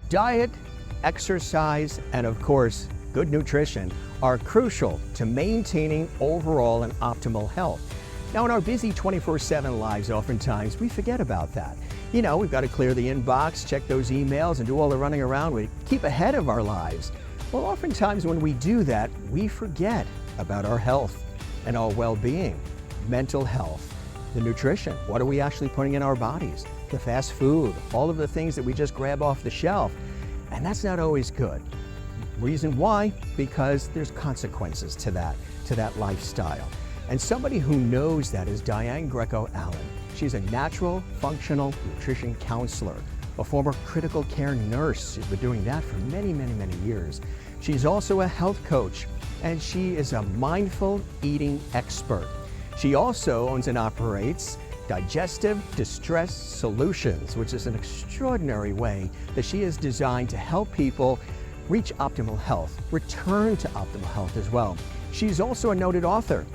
Diet, exercise, and of course, good nutrition are crucial to maintaining overall and optimal health. Now, in our busy 24/7 lives, oftentimes we forget about that. You know, we've got to clear the inbox, check those emails, and do all the running around. We keep ahead of our lives. Well, oftentimes when we do that, we forget about our health and our well-being, mental health, the nutrition. What are we actually putting in our bodies? The fast food, all of the things that we just grab off the shelf. And that's not always good. Reason why? Because there's consequences to that lifestyle. And somebody who knows that is Diane Allen. She's a natural functional nutrition counselor, a former critical care nurse. She's been doing that for many, many, many years. She's also a health coach, and she is a mindful eating expert. She also owns and operates Digestive Distress Solutions, which is an extraordinary way that she is designed to help people reach optimal health, return to optimal health as well. She's also a noted author.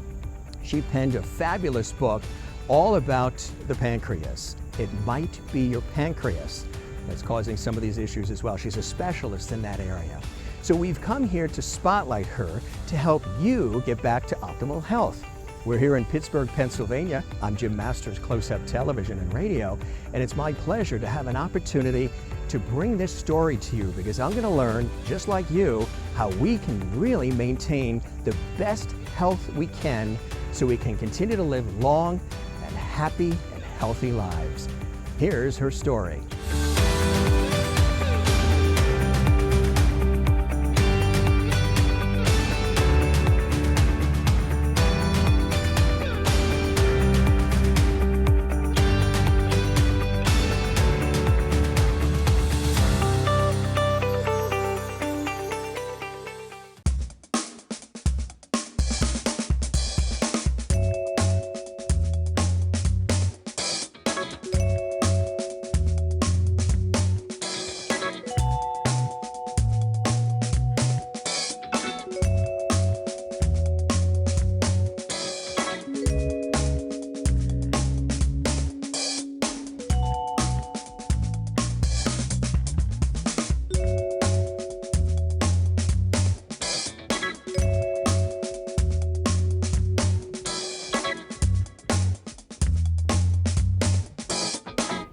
She penned a fabulous book all about the pancreas. It might be your pancreas that's causing some of these issues as well. She's a specialist in that area. So we've come here to spotlight her to help you get back to optimal health. We're here in Pittsburgh, Pennsylvania. I'm Jim Masters, Close-Up Television and Radio, and it's my pleasure to have an opportunity to bring this story to you because I'm going to learn, just like you, how we can really maintain the best health we can so we can continue to live long and happy and healthy lives. Here's her story.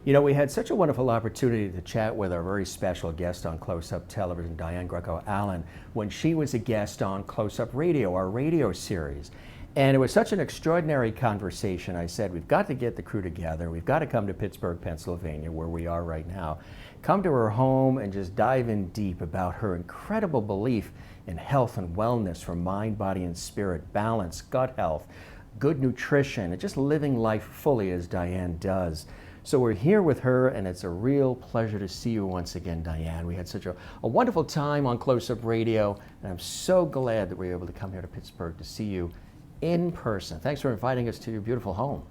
You know, we had such a wonderful opportunity to chat with our very special guest on Close-Up Television, Diane Allen, when she was a guest on Close-Up Radio, our radio series. And it was such an extraordinary conversation. I said, we've got to get the crew together. We've got to come to Pittsburgh, Pennsylvania, where we are right now. Come to her home and just dive in deep about her incredible belief in health and wellness for mind, body, and spirit, balance, gut health, good nutrition, and just living life fully as Diane does. So we're here with her, and it's a real pleasure to see you once again, Diane. We had such a wonderful time on Close-Up Radio, and I'm so glad that we were able to come here to Pittsburgh to see you in person. Thanks for inviting us to your beautiful home.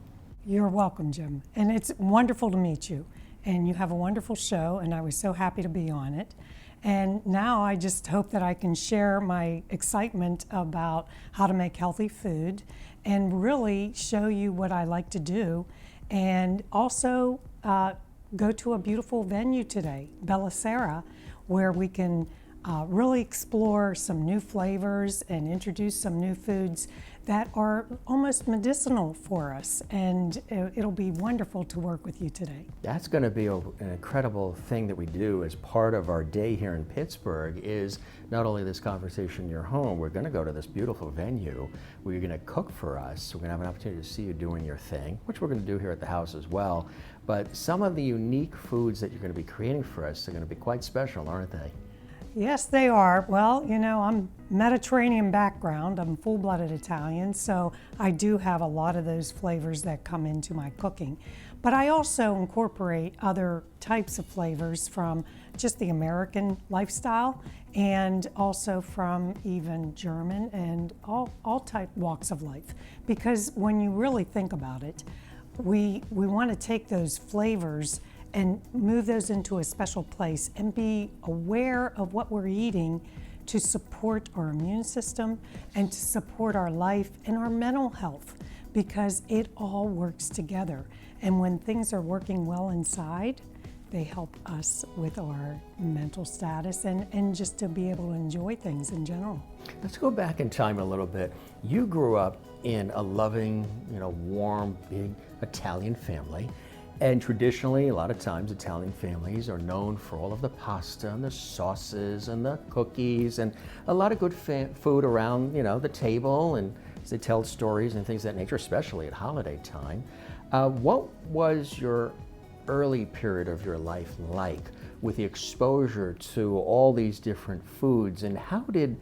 You're welcome, Jim. And it's wonderful to meet you. And you have a wonderful show, and I was so happy to be on it. And now I just hope that I can share my excitement about how to make healthy food and really show you what I like to do. And also go to a beautiful venue today, Bella Sera, where we can really explore some new flavors and introduce some new foods that are almost medicinal for us. And it'll be wonderful to work with you today. That's going to be an incredible thing that we do as part of our day here in Pittsburgh is not only this conversation in your home, we're going to go to this beautiful venue where you're going to cook for us. We're going to have an opportunity to see you doing your thing, which we're going to do here at the house as well. But some of the unique foods that you're going to be creating for us are going to be quite special, aren't they? Yes, they are. Well, you know, I'm Mediterranean background. I'm full-blooded Italian, so I do have a lot of those flavors that come into my cooking. But I also incorporate other types of flavors from just the American lifestyle and also from even German and all type walks of life. Because when you really think about it, we want to take those flavors and move those into a special place and be aware of what we're eating to support our immune system and to support our life and our mental health, because it all works together. And when things are working well inside, they help us with our mental status and just to be able to enjoy things in general. Let's go back in time a little bit. You grew up in a loving, warm, big Italian family. And traditionally, a lot of times, Italian families are known for all of the pasta and the sauces and the cookies and a lot of good food around, the table, and as they tell stories and things of that nature, especially at holiday time. What was your early period of your life like with the exposure to all these different foods, and how did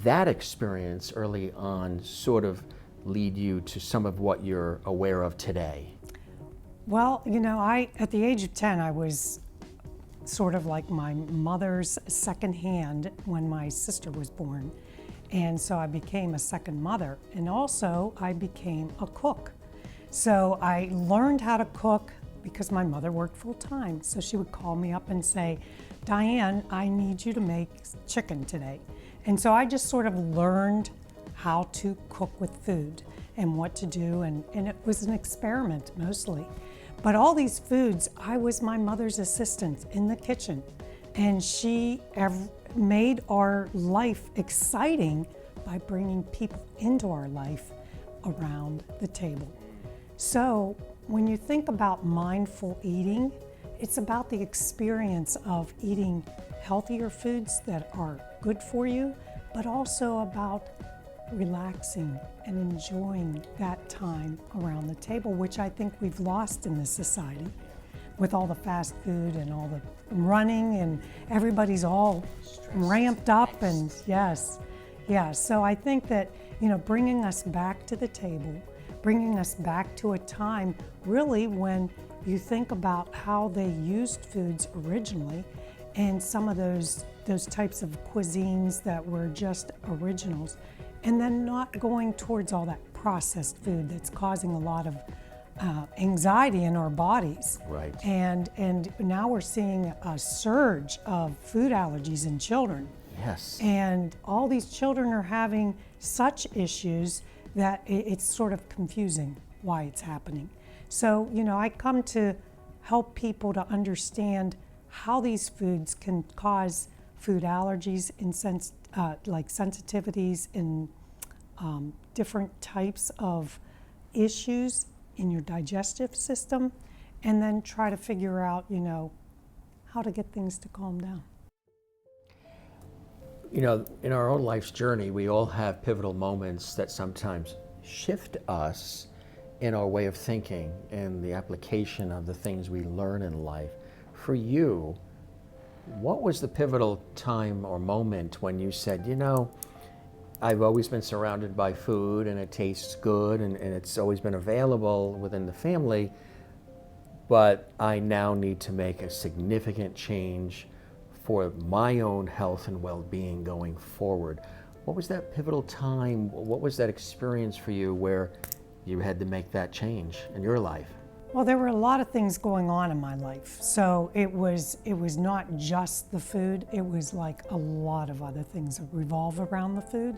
that experience early on sort of lead you to some of what you're aware of today? Well, at the age of 10, I was sort of like my mother's second hand when my sister was born. And so I became a second mother. And also I became a cook. So I learned how to cook because my mother worked full time. So she would call me up and say, Diane, I need you to make chicken today. And so I just sort of learned how to cook with food and what to do. And it was an experiment mostly. But all these foods, I was my mother's assistant in the kitchen, and she made our life exciting by bringing people into our life around the table. So when you think about mindful eating, it's about the experience of eating healthier foods that are good for you, but also about relaxing and enjoying that time around the table, which I think we've lost in this society with all the fast food and all the running, and everybody's all ramped up. And yes. So I think that, bringing us back to the table, bringing us back to a time really when you think about how they used foods originally, and some of those types of cuisines that were just originals, and then not going towards all that processed food that's causing a lot of anxiety in our bodies. Right. And now we're seeing a surge of food allergies in children. Yes. And all these children are having such issues that it's sort of confusing why it's happening. So, I come to help people to understand how these foods can cause food allergies and like sensitivities and different types of issues in your digestive system, and then try to figure out, how to get things to calm down. In our own life's journey, we all have pivotal moments that sometimes shift us in our way of thinking and the application of the things we learn in life. For you, what was the pivotal time or moment when you said, I've always been surrounded by food and it tastes good and it's always been available within the family, but I now need to make a significant change for my own health and well-being going forward? What was that pivotal time? What was that experience for you where you had to make that change in your life? Well, there were a lot of things going on in my life. So it was not just the food, it was like a lot of other things that revolve around the food.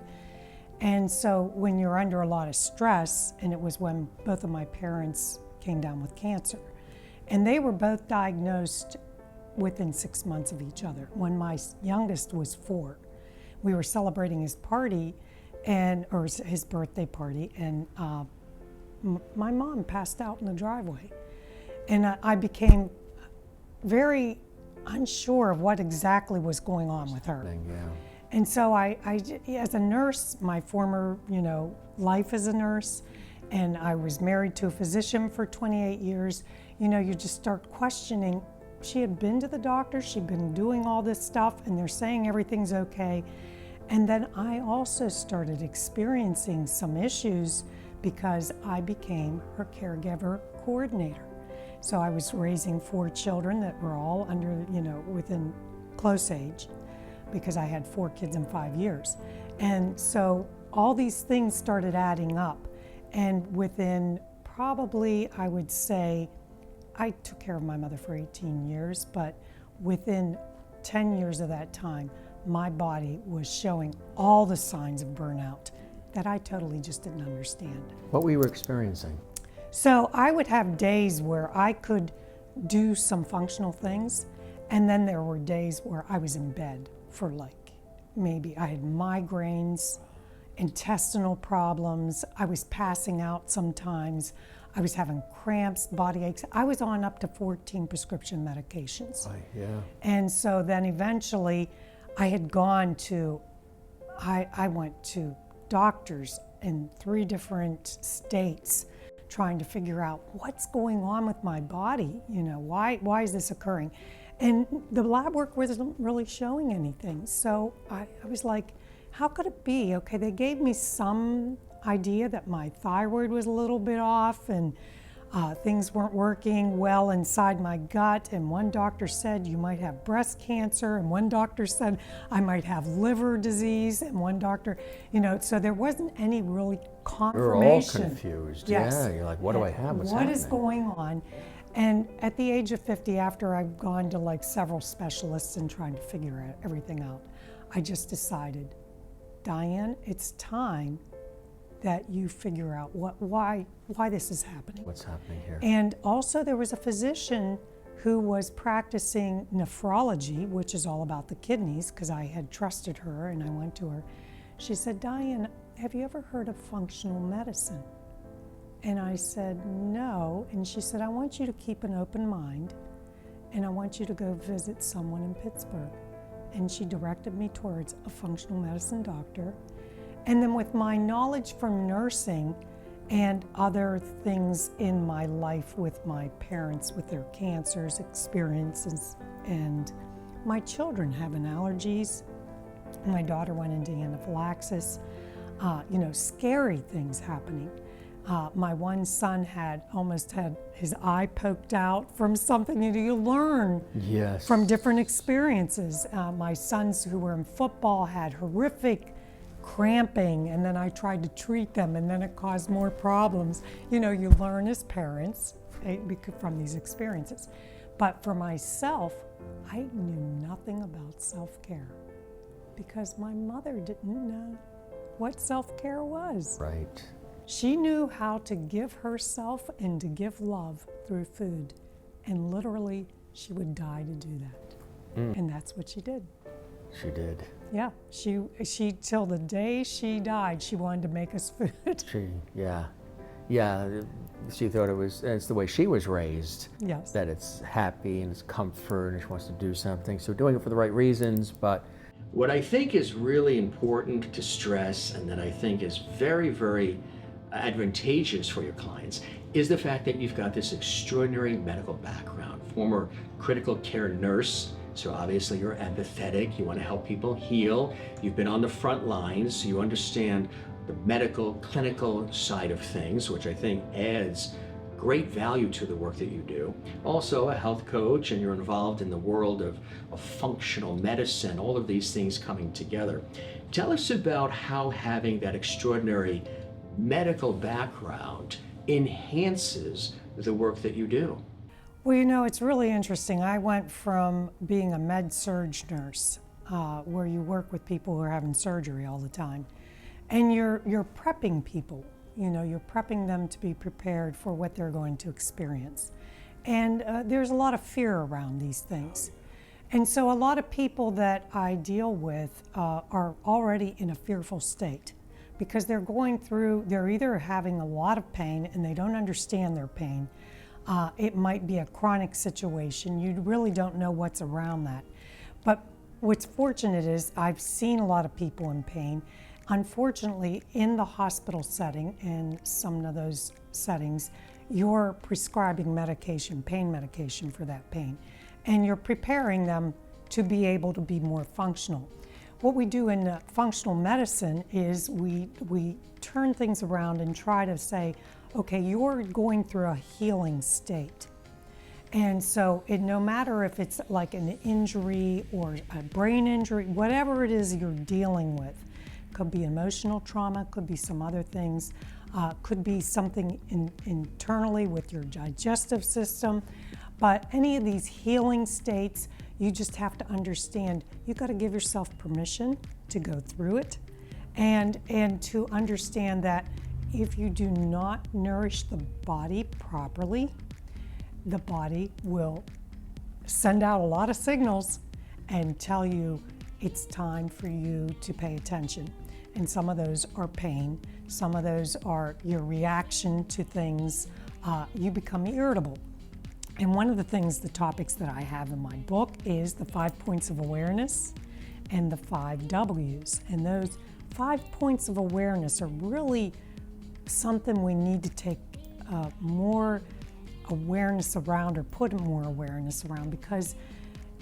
And so when you're under a lot of stress, and it was when both of my parents came down with cancer, and they were both diagnosed within 6 months of each other. When my youngest was 4, we were celebrating his party, or his birthday party, and my mom passed out in the driveway. And I became very unsure of what exactly was going on with her. Yeah. And so I, as a nurse, my former, life as a nurse, and I was married to a physician for 28 years, you just start questioning. She had been to the doctor, she'd been doing all this stuff, and they're saying everything's okay. And then I also started experiencing some issues because I became her caregiver coordinator. So I was raising 4 children that were all under, within close age, because I had 4 kids in 5 years. And so all these things started adding up. And within probably, I would say, I took care of my mother for 18 years, but within 10 years of that time, my body was showing all the signs of burnout that I totally just didn't understand. What were you experiencing? So I would have days where I could do some functional things. And then there were days where I was in bed for like, maybe I had migraines, intestinal problems, I was passing out sometimes, I was having cramps, body aches. I was on up to 14 prescription medications. Yeah. And so then eventually I had gone to, I went to doctors in 3 different states trying to figure out what's going on with my body, you know, why is this occurring? And the lab work wasn't really showing anything. So I was like, how could it be? Okay, they gave me some idea that my thyroid was a little bit off and things weren't working well inside my gut. And one doctor said you might have breast cancer, and one doctor said I might have liver disease, and one doctor, you know, so there wasn't any really confirmation. We're all confused. Yes. Yeah, you're like, what do I have? What's happening? What is going on? And at the age of 50, after I've gone to like several specialists and trying to figure everything out, I just decided, Diane, it's time that you figure out why this is happening. What's happening here? And also there was a physician who was practicing nephrology, which is all about the kidneys, because I had trusted her and I went to her. She said, Diane, have you ever heard of functional medicine? And I said, no. And she said, I want you to keep an open mind and I want you to go visit someone in Pittsburgh. And she directed me towards a functional medicine doctor. And then with my knowledge from nursing and other things in my life with my parents, with their cancers, experiences, and my children having allergies, my daughter went into anaphylaxis, you know, scary things happening. My one son almost had his eye poked out from something that you learn Yes. from different experiences. My sons who were in football had horrific cramping, and then I tried to treat them, and then it caused more problems. You know, you learn as parents from these experiences. But for myself, I knew nothing about self-care because my mother didn't know what self-care was. Right. She knew how to give herself and to give love through food. And literally, she would die to do that. And that's what she did. She did. Yeah, she till the day she died, she wanted to make us food. Yeah, she thought it's the way she was raised. Yes. That it's happy and it's comfort and she wants to do something. So doing it for the right reasons, but what I think is really important to stress and that I think is very, very advantageous for your clients is the fact that you've got this extraordinary medical background, former critical care nurse. So obviously you're empathetic, you want to help people heal. You've been on the front lines, so you understand the medical, clinical side of things, which I think adds great value to the work that you do. Also a health coach, and you're involved in the world of functional medicine, all of these things coming together. Tell us about how having that extraordinary medical background enhances the work that you do. Well, you know, it's really interesting. I went from being a med-surg nurse, where you work with people who are having surgery all the time, and you're prepping people. You know, you're prepping them to be prepared for what they're going to experience. And there's a lot of fear around these things. And so a lot of people that I deal with are already in a fearful state because they're either having a lot of pain and they don't understand their pain. It might be a chronic situation. You really don't know what's around that. But what's fortunate is I've seen a lot of people in pain. Unfortunately, in the hospital setting, in some of those settings, you're prescribing medication, pain medication for that pain, and you're preparing them to be able to be more functional. What we do in functional medicine is we turn things around and try to say, okay, you're going through a healing state. And so no matter if it's like an injury or a brain injury, whatever it is you're dealing with, could be emotional trauma, could be some other things, could be something internally with your digestive system. But any of these healing states, you just have to understand, you got to give yourself permission to go through it and to understand that if you do not nourish the body properly, the body will send out a lot of signals and tell you it's time for you to pay attention. And some of those are pain, some of those are your reaction to things. You become irritable. And one of the things, the topics that I have in my book is the 5 points of awareness and the 5 W's. And those 5 points of awareness are really something we need to take more awareness around, or put more awareness around, because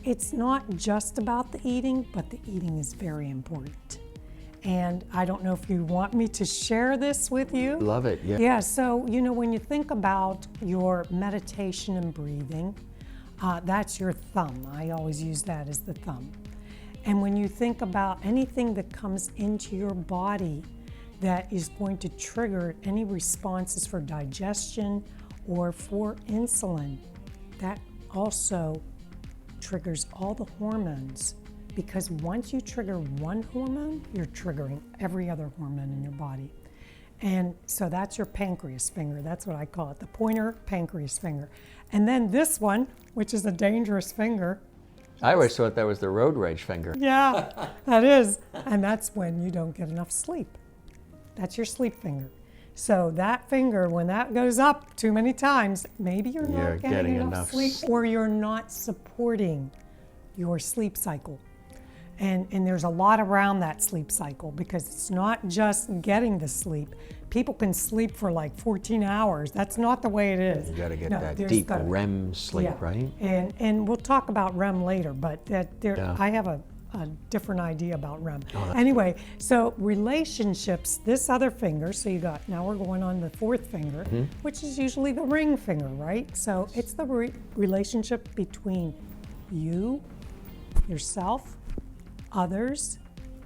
it's not just about the eating, but the eating is very important. And I don't know if you want me to share this with you. Love it, yeah. Yeah, so when you think about your meditation and breathing, that's your thumb. I always use that as the thumb. And when you think about anything that comes into your body that is going to trigger any responses for digestion or for insulin, that also triggers all the hormones. Because once you trigger one hormone, you're triggering every other hormone in your body. And so that's your pancreas finger. That's what I call it, the pointer pancreas finger. And then this one, which is a dangerous finger. I always thought that was the road rage finger. Yeah, that is. And that's when you don't get enough sleep. That's your sleep finger. So that finger, when that goes up too many times, maybe you're not getting enough sleep, or you're not supporting your sleep cycle. And there's a lot around that sleep cycle, because it's not just getting the sleep. People can sleep for like 14 hours. That's not the way it is. You got to get that deep REM sleep, right? And we'll talk about REM later, but I have a different idea about REM. Anyway, so relationships, this other finger, so now we're going on the 4th finger, which is usually the ring finger, right? So it's the relationship between you, yourself, others,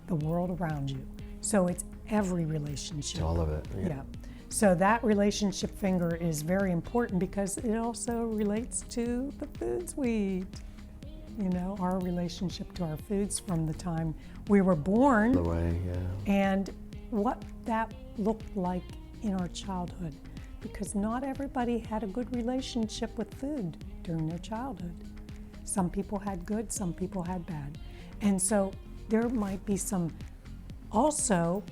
the world around you. So it's every relationship. It's all of it. Yeah. So that relationship finger is very important, because it also relates to the foods we eat. Our relationship to our foods from the time we were born, The way, and what that looked like in our childhood. Because not everybody had a good relationship with food during their childhood. Some people had good, some people had bad. And so there might be some also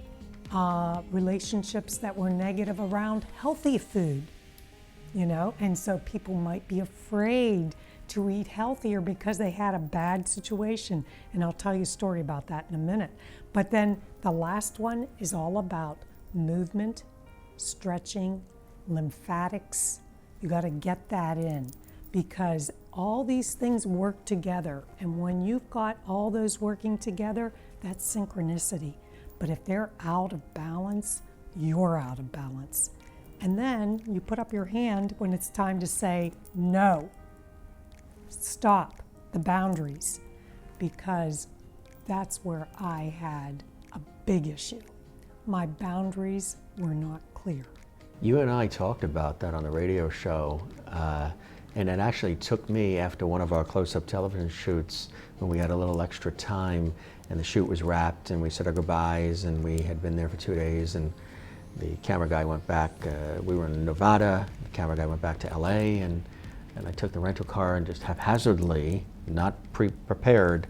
relationships that were negative around healthy food, and so people might be afraid to eat healthier because they had a bad situation. And I'll tell you a story about that in a minute. But then the last one is all about movement, stretching, lymphatics. You got to get that in, because all these things work together. And when you've got all those working together, that's synchronicity. But if they're out of balance, you're out of balance. And then you put up your hand when it's time to say no. Stop, the boundaries, because that's where I had a big issue. My boundaries were not clear. You and I talked about that on the radio show, and it actually took me, after one of our close-up television shoots, when we had a little extra time and the shoot was wrapped and we said our goodbyes, and we had been there for 2 days, and the camera guy went back. We were in Nevada, the camera guy went back to LA, and I took the rental car and just haphazardly, not prepared,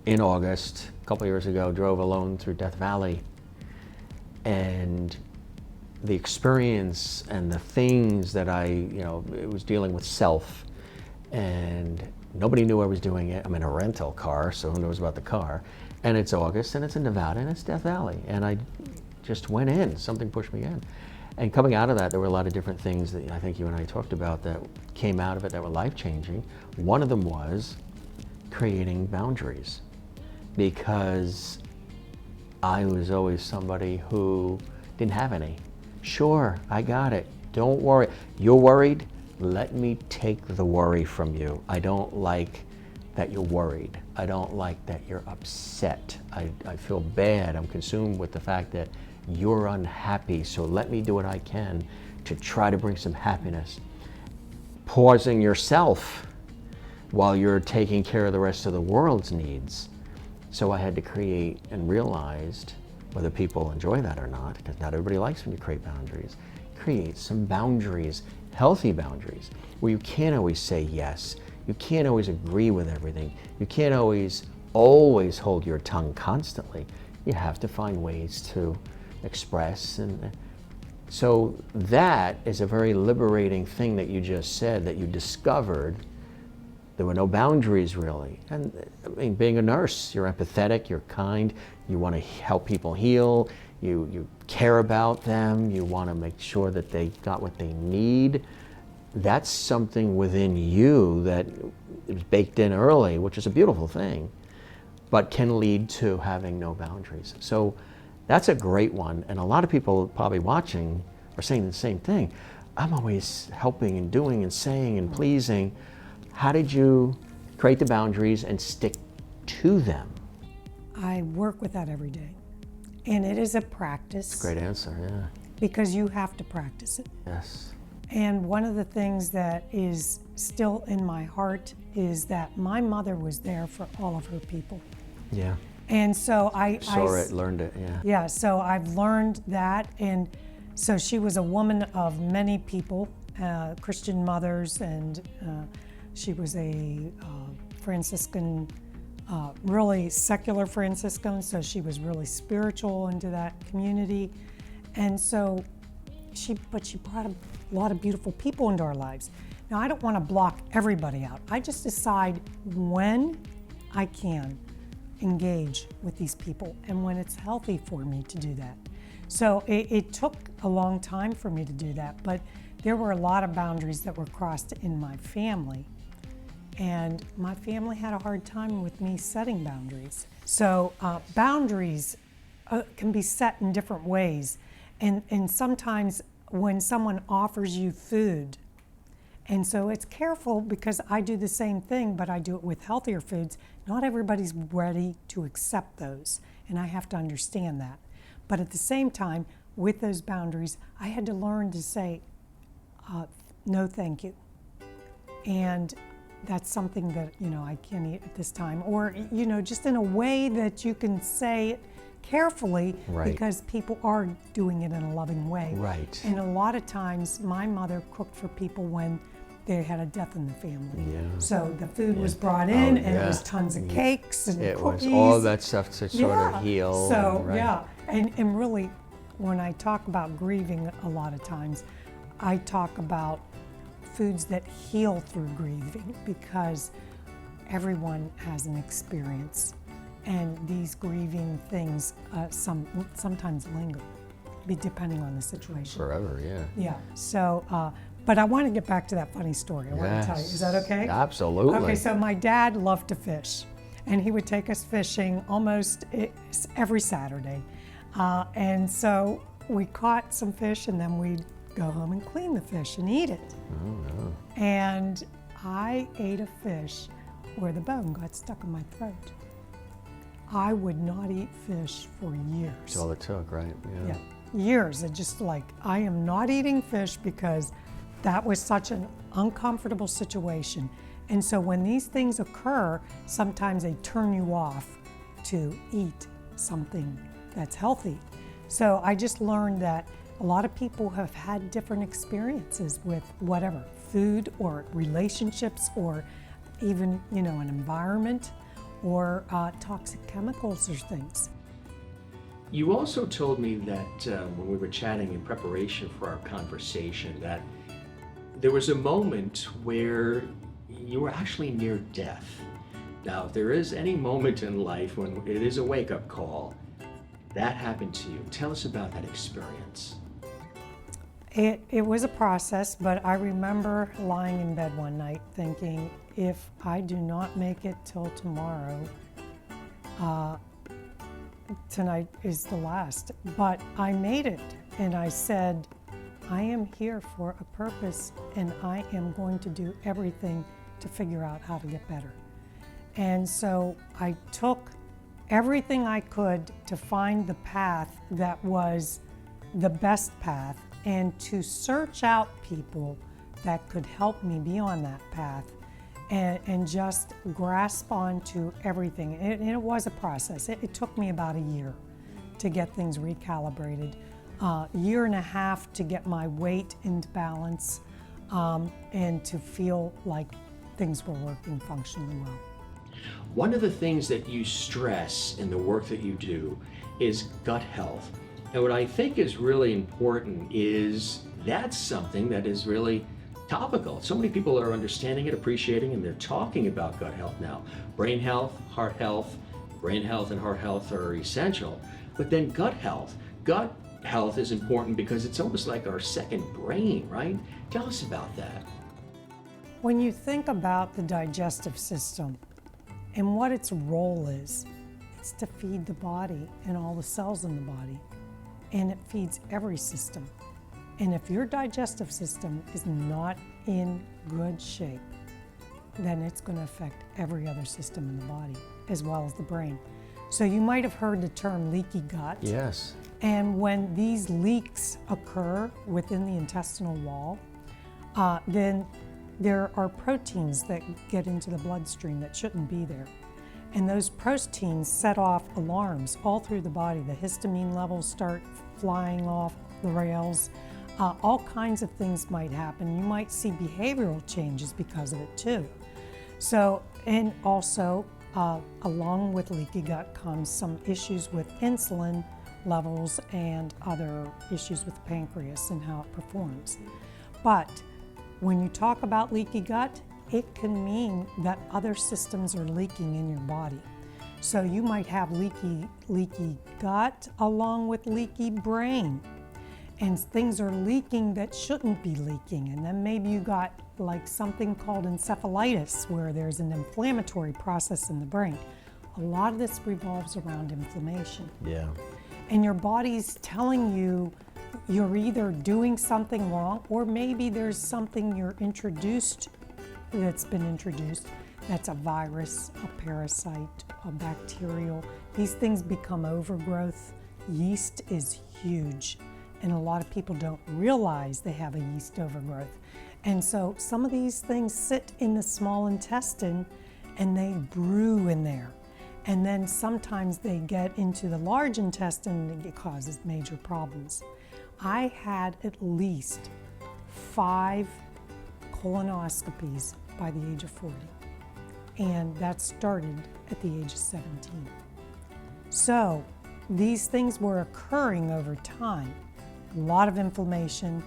in August, a couple years ago, drove alone through Death Valley. And the experience and the things that it was dealing with self, and nobody knew I was doing it. I'm in a rental car, so who knows about the car? And it's August, and it's in Nevada, and it's Death Valley. And I just went in, something pushed me in. And coming out of that, there were a lot of different things that I think you and I talked about that came out of it that were life-changing. One of them was creating boundaries, because I was always somebody who didn't have any. Sure, I got it. Don't worry. You're worried? Let me take the worry from you. I don't like that you're worried. I don't like that you're upset. I feel bad. I'm consumed with the fact that you're unhappy, so let me do what I can to try to bring some happiness. Pausing yourself while you're taking care of the rest of the world's needs. So I had to create, and realized, whether people enjoy that or not, because not everybody likes when you create boundaries, create some boundaries healthy boundaries, where you can't always say yes, you can't always agree with everything, you can't always hold your tongue constantly. You have to find ways to express, and so that is a very liberating thing that you just said, that you discovered there were no boundaries really. And I mean, being a nurse, you're empathetic, you're kind, you want to help people heal, you care about them, you want to make sure that they got what they need. That's something within you that is baked in early, which is a beautiful thing, but can lead to having no boundaries. So that's a great one, and a lot of people probably watching are saying the same thing. I'm always helping and doing and saying and pleasing. How did you create the boundaries and stick to them? I work with that every day. And it is a practice. Great answer, yeah. Because you have to practice it. Yes. And one of the things that is still in my heart is that my mother was there for all of her people. Yeah. And so I saw it, learned it, yeah. Yeah, so I've learned that. And so she was a woman of many people, Christian mothers, and she was a Franciscan, really secular Franciscan, so she was really spiritual into that community. And so she brought a lot of beautiful people into our lives. Now, I don't want to block everybody out. I just decide when I can engage with these people and when it's healthy for me to do that. So it took a long time for me to do that, but there were a lot of boundaries that were crossed in my family. And my family had a hard time with me setting boundaries. So boundaries can be set in different ways. And sometimes when someone offers you food, and so it's careful because I do the same thing, but I do it with healthier foods. Not everybody's ready to accept those, and I have to understand that. But at the same time, with those boundaries, I had to learn to say, no thank you. And that's something that, I can't eat at this time. Or, just in a way that you can say it carefully, right, because people are doing it in a loving way. Right. And a lot of times, my mother cooked for people when they had a death in the family. Yeah. So the food was brought in, and yeah, it was tons of cakes and it cookies. was all that stuff to sort of heal. So, right. yeah. And really, when I talk about grieving a lot of times, I talk about foods that heal through grieving, because everyone has an experience, and these grieving things sometimes linger, depending on the situation. Forever, yeah. Yeah. So, but I want to get back to that funny story. I want to tell you. Is that okay? Absolutely. Okay. So my dad loved to fish, and he would take us fishing almost every Saturday, and so we caught some fish, and then we'd go home and clean the fish and eat it. Oh, no. And I ate a fish where the bone got stuck in my throat. I would not eat fish for years. That's all it took, right? Yeah, years. It just like, I am not eating fish because that was such an uncomfortable situation. And so when these things occur, sometimes they turn you off to eat something that's healthy. So I just learned that a lot of people have had different experiences with whatever, food or relationships, or even, an environment, or toxic chemicals or things. You also told me that when we were chatting in preparation for our conversation, that there was a moment where you were actually near death. Now, if there is any moment in life when it is a wake-up call, that happened to you. Tell us about that experience. It was a process, but I remember lying in bed one night thinking, if I do not make it till tomorrow, tonight is the last. But I made it, and I said, I am here for a purpose, and I am going to do everything to figure out how to get better. And so I took everything I could to find the path that was the best path, and to search out people that could help me be on that path, and just grasp onto everything. And it was a process. It took me about a year to get things recalibrated, a year and a half to get my weight into balance, and to feel like things were working functionally well. One of the things that you stress in the work that you do is gut health. And what I think is really important is that's something that is really topical. So many people are understanding it, appreciating, and they're talking about gut health now. Brain health, heart health, brain health and heart health are essential. But then gut health is important because it's almost like our second brain, right? Tell us about that. When you think about the digestive system and what its role is, it's to feed the body and all the cells in the body. And it feeds every system. And if your digestive system is not in good shape, then it's going to affect every other system in the body, as well as the brain. So you might have heard the term leaky gut. Yes. And when these leaks occur within the intestinal wall, then there are proteins that get into the bloodstream that shouldn't be there. And those proteins set off alarms all through the body. The histamine levels start flying off the rails. All kinds of things might happen. You might see behavioral changes because of it too. So, and also along with leaky gut comes some issues with insulin levels and other issues with the pancreas and how it performs. But when you talk about leaky gut, it can mean that other systems are leaking in your body. So you might have leaky gut along with leaky brain. And things are leaking that shouldn't be leaking. And then maybe you got like something called encephalitis, where there's an inflammatory process in the brain. A lot of this revolves around inflammation. Yeah. And your body's telling you you're either doing something wrong, or maybe there's something that's been introduced, that's a virus, a parasite, a bacterial. These things become overgrowth. Yeast is huge, and a lot of people don't realize they have a yeast overgrowth. And so some of these things sit in the small intestine and they brew in there. And then sometimes they get into the large intestine and it causes major problems. I had at least 5 colonoscopies by the age of 40, and that started at the age of 17. So these things were occurring over time. A lot of inflammation.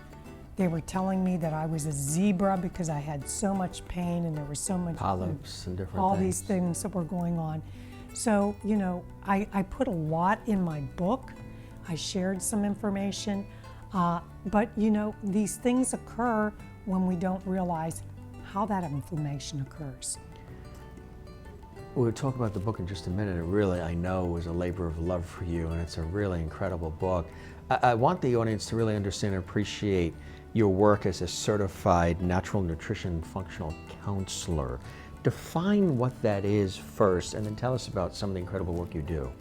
They were telling me that I was a zebra because I had so much pain and there was so much Polyps and different all things. these things that were going on. So, you know, I put a lot in my book. I shared some information, but you know, these things occur when we don't realize how that inflammation occurs. We'll talk about the book in just a minute. It really, I know, was a labor of love for you, and it's a really incredible book. I want the audience to really understand and appreciate your work as a certified natural nutrition functional counselor. Define what that is first, and then tell us about some of the incredible work you do.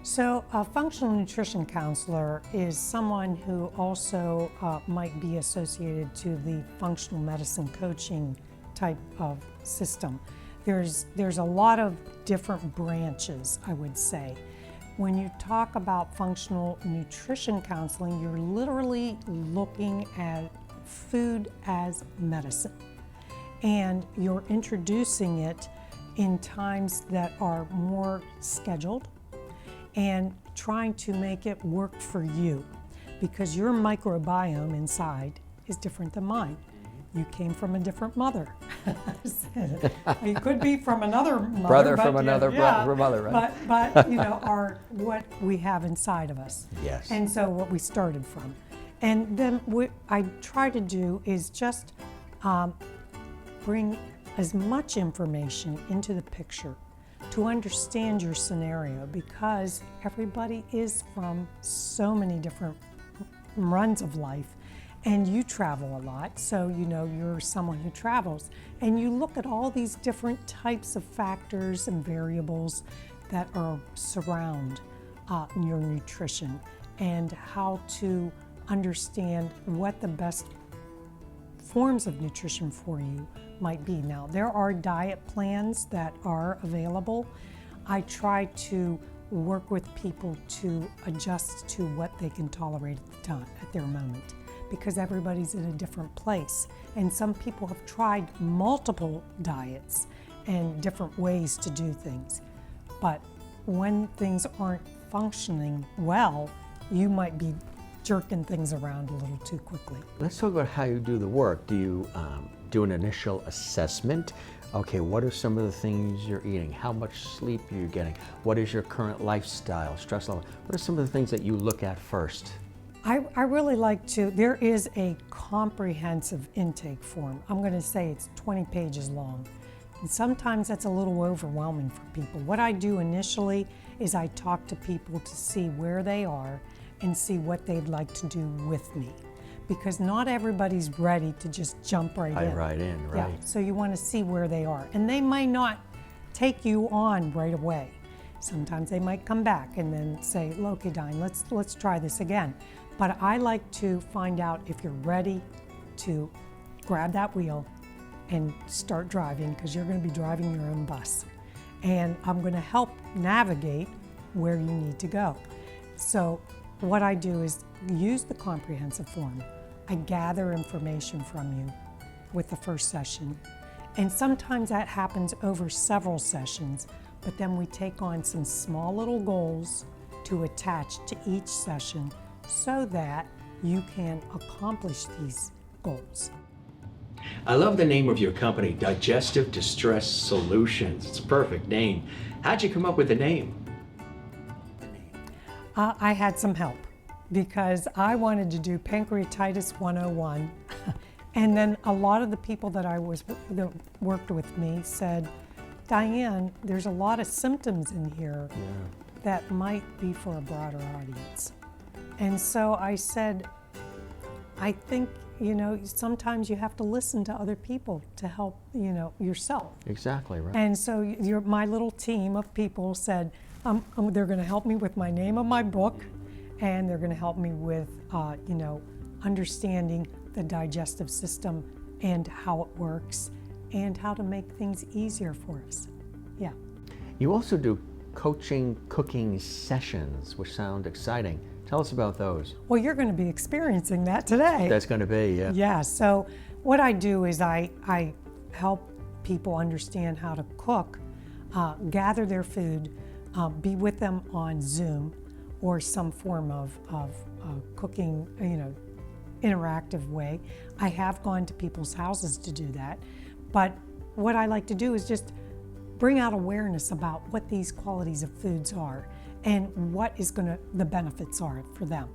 So a functional nutrition counselor is someone who also might be associated to the functional medicine coaching type of system. There's a lot of different branches, I would say. When you talk about functional nutrition counseling, you're literally looking at food as medicine. And you're introducing it in times that are more scheduled and trying to make it work for you, because your microbiome inside is different than mine. You came from a different mother. You could be from another mother. Brother from another mother, right? But you know, are what we have inside of us. Yes. And so what we started from. And then what I try to do is just bring as much information into the picture to understand your scenario, because everybody is from so many different runs of life, and you travel a lot, so you know you're someone who travels, and you look at all these different types of factors and variables that surround your nutrition, and how to understand what the best forms of nutrition for you might be. Now, there are diet plans that are available. I try to work with people to adjust to what they can tolerate at the time, at their moment. because everybody's in a different place. And some people have tried multiple diets and different ways to do things. But when things aren't functioning well, you might be jerking things around a little too quickly. Let's talk about how you do the work. Do you do an initial assessment? Okay, what are some of the things you're eating? How much sleep are you getting? What is your current lifestyle, stress level? What are some of the things that you look at first? I really like to, there is a comprehensive intake form. I'm going to say it's 20 pages long. And sometimes that's a little overwhelming for people. What I do initially is I talk to people to see where they are and see what they'd like to do with me. Because not everybody's ready to just jump right in. Right in, right. Yeah, so you want to see where they are. And they might not take you on right away. Sometimes they might come back and then say, okay, Diane, let's try this again. But I like to find out if you're ready to grab that wheel and start driving, because you're going to be driving your own bus. And I'm going to help navigate where you need to go. So what I do is use the comprehensive form. I gather information from you with the first session. And sometimes that happens over several sessions, but then we take on some small little goals to attach to each session so that you can accomplish these goals. I love the name of your company, Digestive Distress Solutions. It's a perfect name. How'd you come up with the name? I had some help because I wanted to do Pancreatitis 101. And then a lot of the people that worked with me said, Diane, there's a lot of symptoms in here that might be for a broader audience. And so I said, I think, sometimes you have to listen to other people to help, yourself. Exactly, right. And so my little team of people said, they're going to help me with my name of my book, and they're going to help me with, understanding the digestive system and how it works and how to make things easier for us. Yeah. You also do coaching cooking sessions, which sound exciting. Tell us about those. Well, you're going to be experiencing that today. That's going to be, yeah. Yeah, so what I do is I help people understand how to cook, gather their food, be with them on Zoom or some form of cooking, interactive way. I have gone to people's houses to do that, but what I like to do is just bring out awareness about what these qualities of foods are and what the benefits are for them.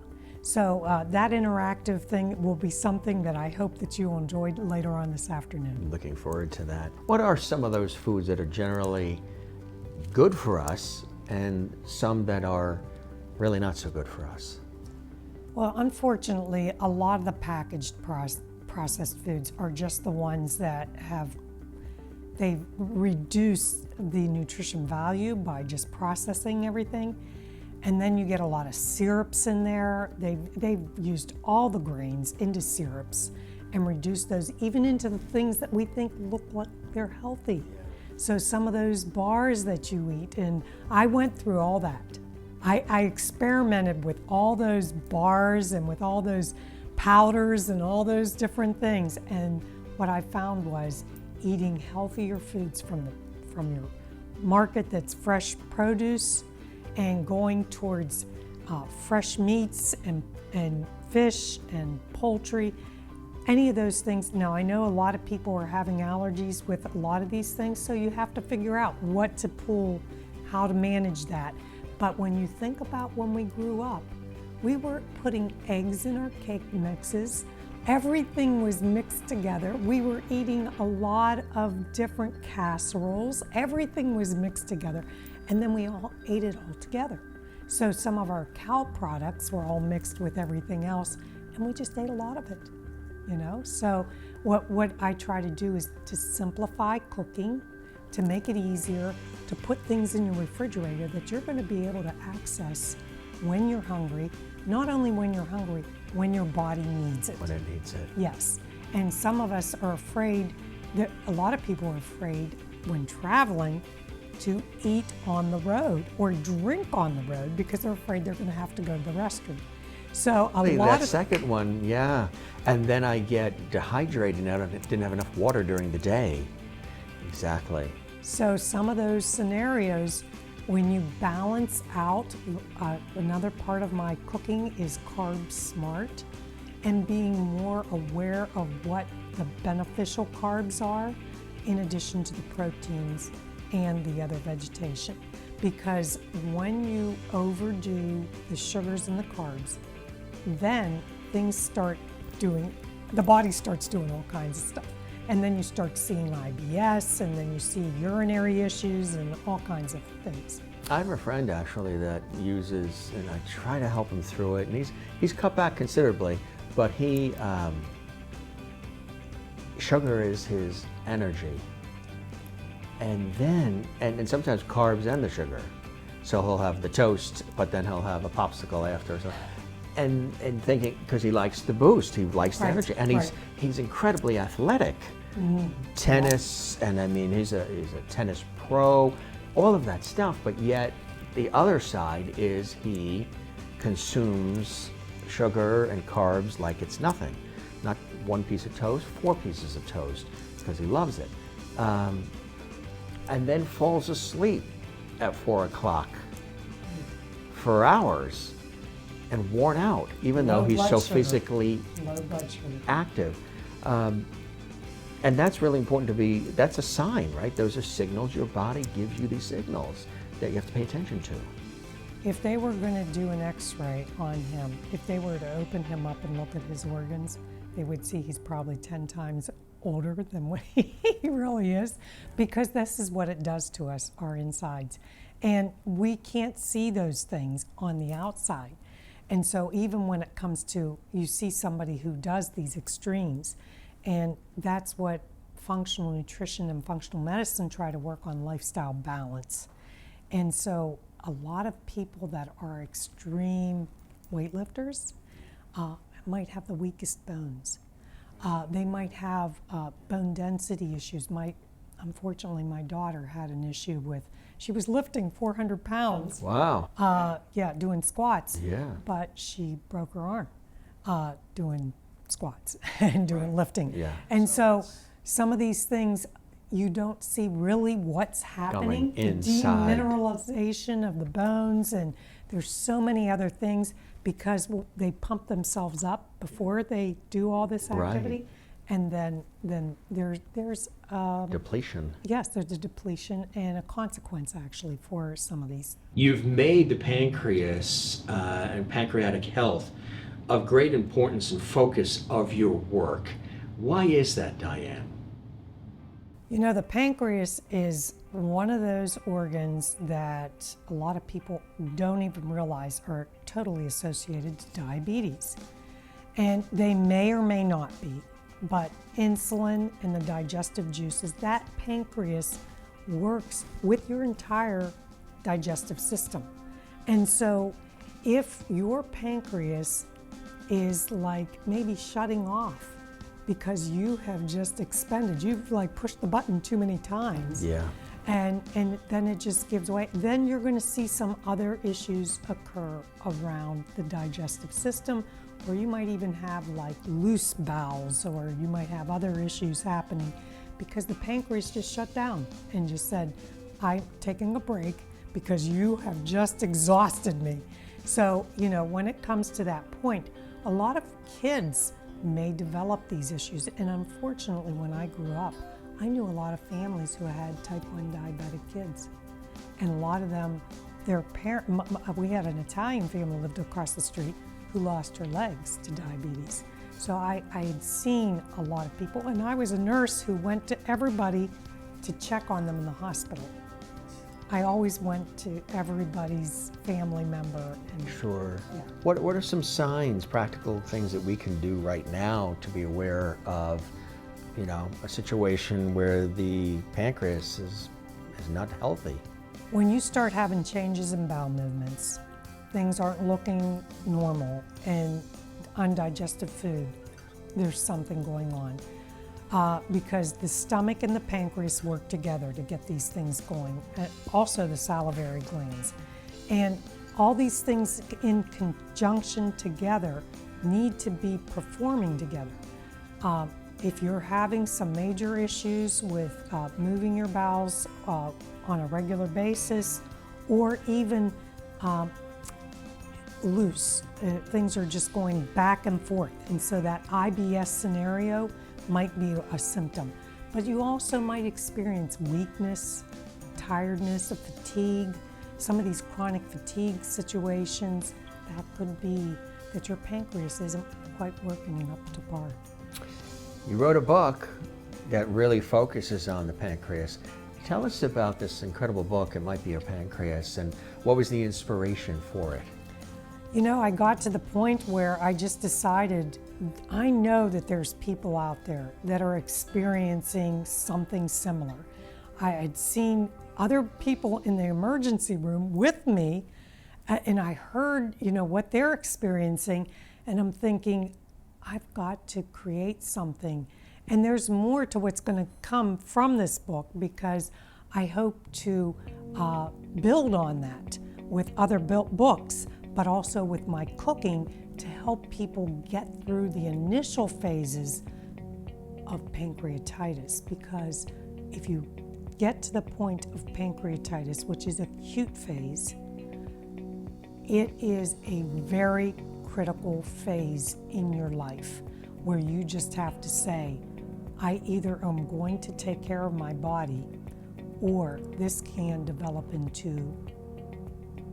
So that interactive thing will be something that I hope that you will enjoy later on this afternoon. Looking forward to that. What are some of those foods that are generally good for us and some that are really not so good for us? Well, unfortunately, a lot of the packaged processed foods are just the ones that they've reduced the nutrition value by just processing everything. And then you get a lot of syrups in there. They've used all the grains into syrups and reduced those even into the things that we think look like they're healthy. So some of those bars that you eat, and I went through all that. I experimented with all those bars and with all those powders and all those different things. And what I found was eating healthier foods from your market that's fresh produce and going towards fresh meats and fish and poultry, any of those things. Now, I know a lot of people are having allergies with a lot of these things, so you have to figure out what to pull, how to manage that. But when you think about when we grew up, we were putting eggs in our cake mixes. Everything was mixed together. We were eating a lot of different casseroles. Everything was mixed together. And then we all ate it all together. So some of our cow products were all mixed with everything else, and we just ate a lot of it, So what I try to do is to simplify cooking, to make it easier, to put things in your refrigerator that you're going to be able to access when you're hungry, not only when you're hungry, when your body needs it. When it needs it. Yes. And some of us are afraid, a lot of people are afraid when traveling to eat on the road or drink on the road because they're afraid they're going to have to go to the restroom. So a Hey, lot that of second one, yeah. And then I get dehydrated and I didn't have enough water during the day. Exactly. So some of those scenarios, when you balance out, another part of my cooking is carb smart and being more aware of what the beneficial carbs are in addition to the proteins and the other vegetation. Because when you overdo the sugars and the carbs, then things start doing, the body starts doing all kinds of stuff. And then you start seeing IBS, and then you see urinary issues and all kinds of things. I have a friend actually that uses, and I try to help him through it, and he's cut back considerably, but sugar is his energy. And then, and sometimes carbs and the sugar. So he'll have the toast, but then he'll have a popsicle after. So, and thinking, because he likes the boost, he likes the Right, energy, and right. he's incredibly athletic. Tennis, and I mean, he's a tennis pro, all of that stuff, but yet the other side is he consumes sugar and carbs like it's nothing. Not one piece of toast, 4 pieces of toast, because he loves it. And then falls asleep at 4 o'clock for hours and worn out, even though Low he's blood so sugar. physically Low blood sugar. active. And that's really important to be, that's a sign, right? Those are signals, your body gives you these signals that you have to pay attention to. If they were going to do an x-ray on him, if they were to open him up and look at his organs, they would see he's probably 10 times older than what he really is, because this is what it does to us, our insides. And we can't see those things on the outside. And so even when it comes to, you see somebody who does these extremes, and that's what functional nutrition and functional medicine try to work on, lifestyle balance. And so a lot of people that are extreme weightlifters might have the weakest bones. They might have bone density issues. Unfortunately, my daughter had an issue with, she was lifting 400 pounds. Wow. Doing squats. Yeah. But she broke her arm doing squats and doing lifting. Yeah. And so some of these things, you don't see really what's happening. Going inside. The demineralization of the bones, and there's so many other things because they pump themselves up before they do all this activity. Right. And then there's Depletion. yes, there's a depletion and a consequence actually for some of these. You've made the pancreas and pancreatic health of great importance and focus of your work. Why is that, Diane? You know, the pancreas is one of those organs that a lot of people don't even realize are totally associated to diabetes. And they may or may not be, but insulin and the digestive juices, that pancreas works with your entire digestive system. And so if your pancreas is like maybe shutting off because you have just expended, you've like pushed the button too many times. Yeah. And then it just gives way. Then you're going to see some other issues occur around the digestive system, or you might even have like loose bowels, or you might have other issues happening because the pancreas just shut down and just said, I'm taking a break because you have just exhausted me. So, you know, when it comes to that point, a lot of kids may develop these issues. And unfortunately, when I grew up, I knew a lot of families who had type 1 diabetic kids. And a lot of them, their we had an Italian family lived across the street who lost her legs to diabetes. So I had seen a lot of people, and I was a nurse who went to everybody to check on them in the hospital. I always went to everybody's family member. And Sure. Yeah. What are some signs, practical things that we can do right now to be aware of, you know, a situation where the pancreas is not healthy? When you start having changes in bowel movements, things aren't looking normal, and undigested food, there's something going on. Because the stomach and the pancreas work together to get these things going, and also the salivary glands. And all these things in conjunction together need to be performing together. If you're having some major issues with moving your bowels on a regular basis, or even loose, things are just going back and forth, and so that IBS scenario might be a symptom. But you also might experience weakness, tiredness, of fatigue, some of these chronic fatigue situations. That could be that your pancreas isn't quite working up to par. You wrote a book that really focuses on the pancreas. Tell us about this incredible book, It Might Be Your Pancreas, and what was the inspiration for it? You know, I got to the point where I just decided, I know that there's people out there that are experiencing something similar. I had seen other people in the emergency room with me, and I heard, you know, what they're experiencing, and I'm thinking, I've got to create something. And there's more to what's going to come from this book, because I hope to build on that with other books, but also with my cooking to help people get through the initial phases of pancreatitis. Because if you get to the point of pancreatitis, which is acute phase, it is a very critical phase in your life where you just have to say, I either am going to take care of my body, or this can develop into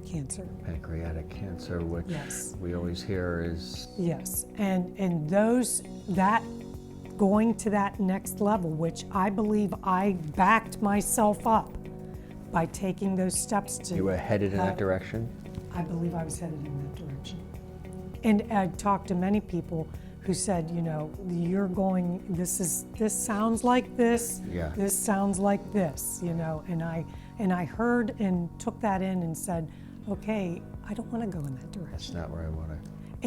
cancer. Pancreatic cancer, which Yes. we always hear is... Yes, and that going to that next level, which I believe I backed myself up by taking those steps to... You were headed in that direction? I believe I was headed in that direction. And I talked to many people who said, you know, you're going, this sounds like this, Yeah. this sounds like this, you know, and I heard and took that in and said, okay, I don't want to go in that direction. That's not where I want to...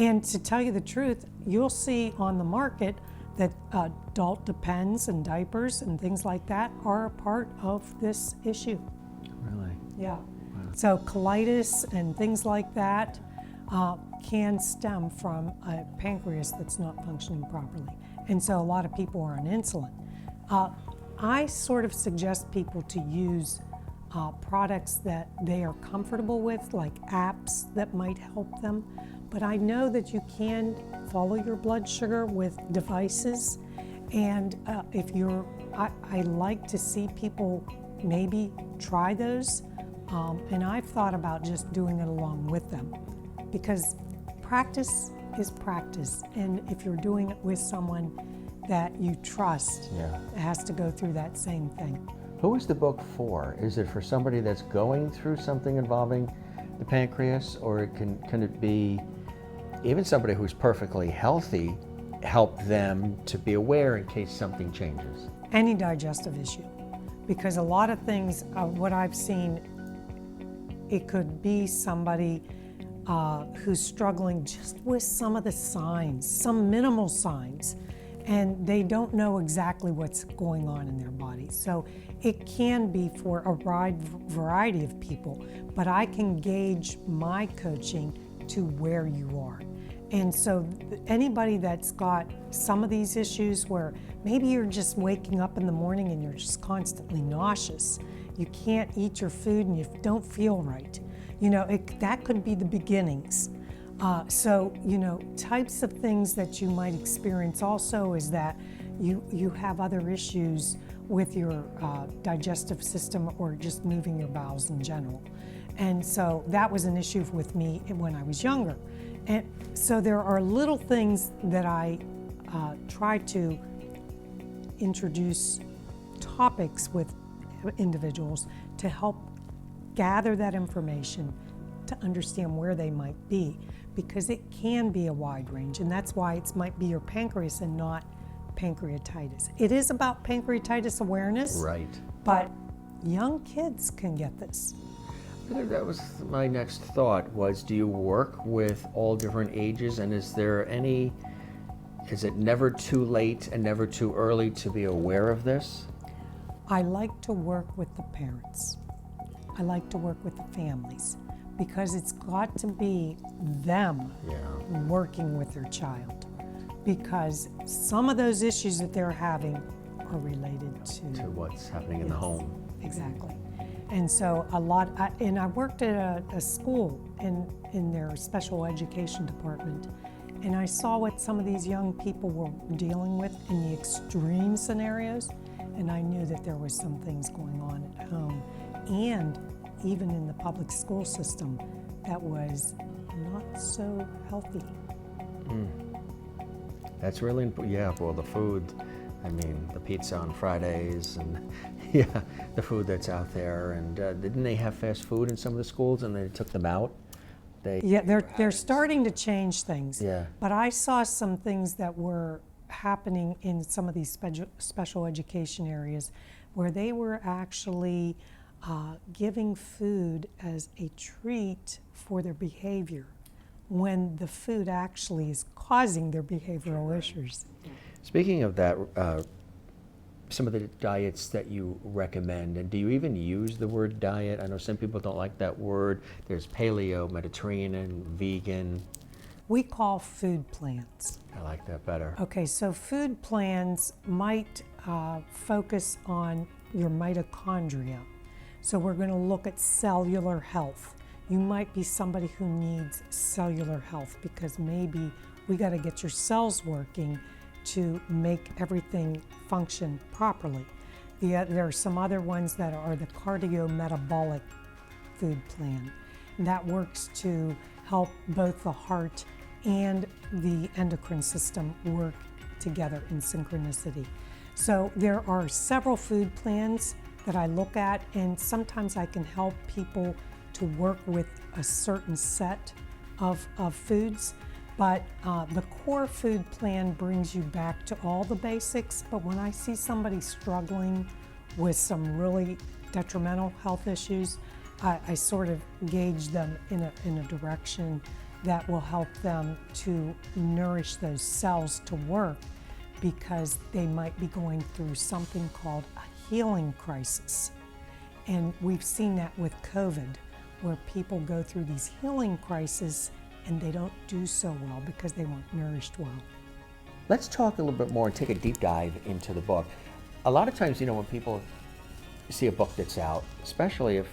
And to tell you the truth, you'll see on the market that adult Depends and diapers and things like that are a part of this issue. Really? Yeah. Wow. So colitis and things like that can stem from a pancreas that's not functioning properly. And so a lot of people are on insulin. I sort of suggest people to use products that they are comfortable with, like apps that might help them. But I know that you can follow your blood sugar with devices. And I like to see people maybe try those. And I've thought about just doing it along with them, because practice is practice. And if you're doing it with someone that you trust, Yeah. it has to go through that same thing. Who is the book for? Is it for somebody that's going through something involving the pancreas, or can it be even somebody who's perfectly healthy, help them to be aware in case something changes? Any digestive issue, because a lot of things, what I've seen, it could be somebody who's struggling just with some of the signs, some minimal signs, and they don't know exactly what's going on in their body. So it can be for a wide variety of people, but I can gauge my coaching to where you are. And so anybody that's got some of these issues where maybe you're just waking up in the morning and you're just constantly nauseous, you can't eat your food and you don't feel right, you know, that could be the beginnings. So, you know, types of things that you might experience also is that you have other issues with your digestive system, or just moving your bowels in general. And so that was an issue with me when I was younger. And so there are little things that I try to introduce topics with individuals to help gather that information to understand where they might be, because it can be a wide range, and that's why it might be your pancreas and not pancreatitis. It is about pancreatitis awareness, Right. but young kids can get this. That was my next thought, was do you work with all different ages, and is it never too late and never too early to be aware of this? I like to work with the parents. I like to work with the families, because it's got to be them working with their child, because some of those issues that they're having are related to what's happening in the home. Exactly. And so and I worked at a school in their special education department, and I saw what some of these young people were dealing with in the extreme scenarios, and I knew that there was some things going on at home and even in the public school system that was not so healthy. That's really important. Yeah, well, the food, I mean, the pizza on Fridays and the food that's out there. And didn't they have fast food in some of the schools and they took them out? They're starting to change things. Yeah. But I saw some things that were happening in some of these special education areas where they were actually giving food as a treat for their behavior, when the food actually is causing their behavioral issues. Speaking of that, some of the diets that you recommend, and do you even use the word diet? I know some people don't like that word. There's paleo, Mediterranean, vegan. We call food plans. I like that better. Okay, so food plans might focus on your mitochondria. So we're going to look at cellular health. You might be somebody who needs cellular health because maybe we got to get your cells working to make everything function properly. There are some other ones that are the cardiometabolic food plan. And that works to help both the heart and the endocrine system work together in synchronicity. So there are several food plans that I look at, and sometimes I can help people to work with a certain set of foods. But the core food plan brings you back to all the basics. But when I see somebody struggling with some really detrimental health issues, I sort of gauge them in a direction that will help them to nourish those cells to work, because they might be going through something called a healing crisis. And we've seen that with COVID, where people go through these healing crises and they don't do so well because they weren't nourished well. Let's talk a little bit more and take a deep dive into the book. A lot of times, when people see a book that's out, especially if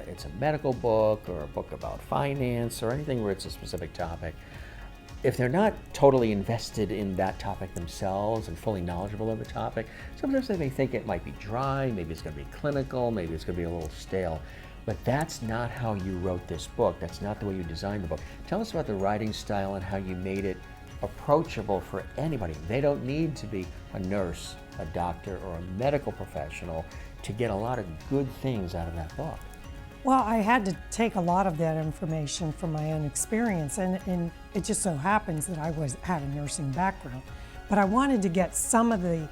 it's a medical book or a book about finance or anything where it's a specific topic, if they're not totally invested in that topic themselves and fully knowledgeable of the topic, sometimes they may think it might be dry, maybe it's going to be clinical, maybe it's going to be a little stale. But that's not how you wrote this book. That's not the way you designed the book. Tell us about the writing style and how you made it approachable for anybody. They don't need to be a nurse, a doctor, or a medical professional to get a lot of good things out of that book. Well, I had to take a lot of that information from my own experience, and it just so happens that I had a nursing background. But I wanted to get some of the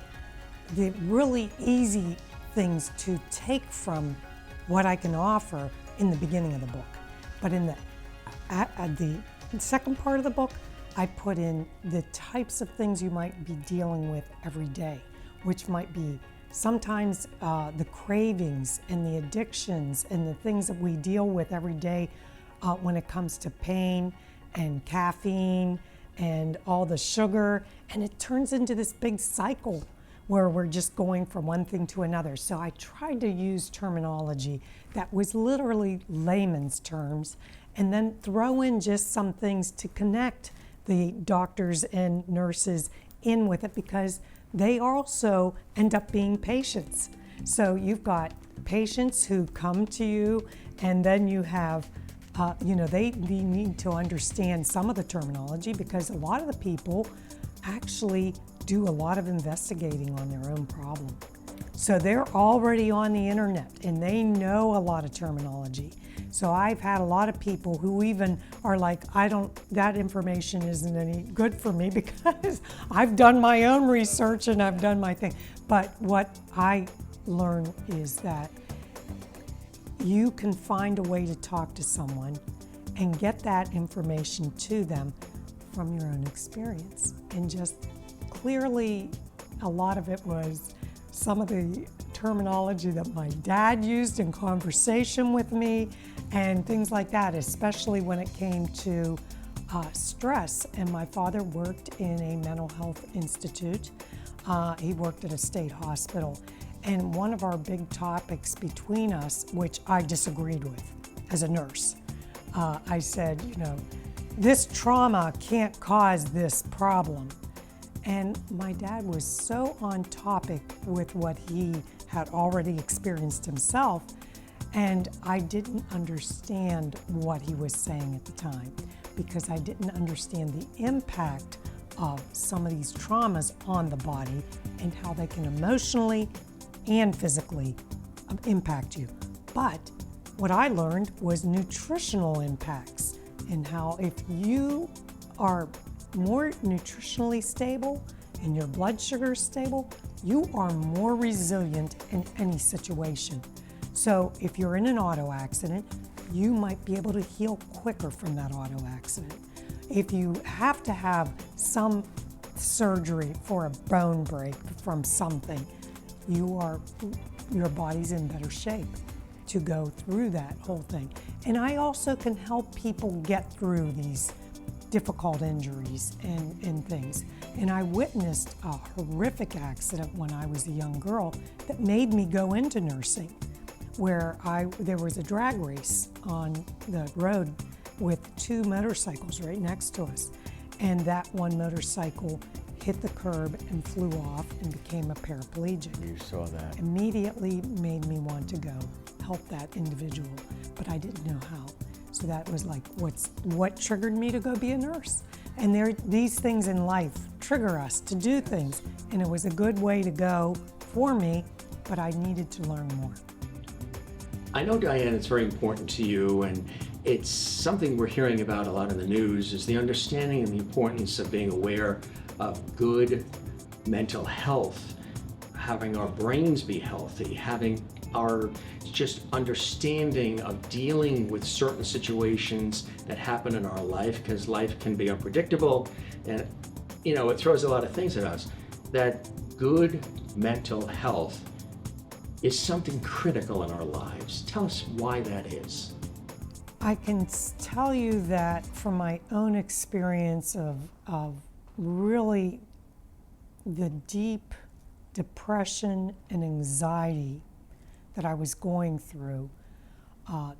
really easy things to take from what I can offer in the beginning of the book. But in the second part of the book, I put in the types of things you might be dealing with every day, which might be sometimes the cravings and the addictions and the things that we deal with every day when it comes to pain and caffeine and all the sugar. And it turns into this big cycle where we're just going from one thing to another. So I tried to use terminology that was literally layman's terms, and then throw in just some things to connect the doctors and nurses in with it, because they also end up being patients. So you've got patients who come to you, and then you have, they need to understand some of the terminology, because a lot of the people actually do a lot of investigating on their own problem. So they're already on the internet and they know a lot of terminology. So I've had a lot of people who even are like, that information isn't any good for me because I've done my own research and I've done my thing. But what I learn is that you can find a way to talk to someone and get that information to them from your own experience. And just clearly, a lot of it was some of the terminology that my dad used in conversation with me, and things like that, especially when it came to stress. And my father worked in a mental health institute. He worked at a state hospital. And one of our big topics between us, which I disagreed with as a nurse, I said, this trauma can't cause this problem. And my dad was so on topic with what he had already experienced himself, and I didn't understand what he was saying at the time, because I didn't understand the impact of some of these traumas on the body and how they can emotionally and physically impact you. But what I learned was nutritional impacts, and how if you are more nutritionally stable and your blood sugar is stable, you are more resilient in any situation. So if you're in an auto accident, you might be able to heal quicker from that auto accident. If you have to have some surgery for a bone break from something, your body's in better shape to go through that whole thing. And I also can help people get through these difficult injuries and things. And I witnessed a horrific accident when I was a young girl that made me go into nursing, where there was a drag race on the road with two motorcycles right next to us. And that one motorcycle hit the curb and flew off and became a paraplegic. You saw that. Immediately made me want to go help that individual, but I didn't know how. So that was like what triggered me to go be a nurse. And these things in life trigger us to do things, and it was a good way to go for me, but I needed to learn more. I know, Diane, it's very important to you, and it's something we're hearing about a lot in the news, is the understanding and the importance of being aware of good mental health, having our brains be healthy, having our just understanding of dealing with certain situations that happen in our life, because life can be unpredictable and it throws a lot of things at us. That good mental health is something critical in our lives. Tell us why that is. I can tell you that from my own experience of really the deep depression and anxiety that I was going through,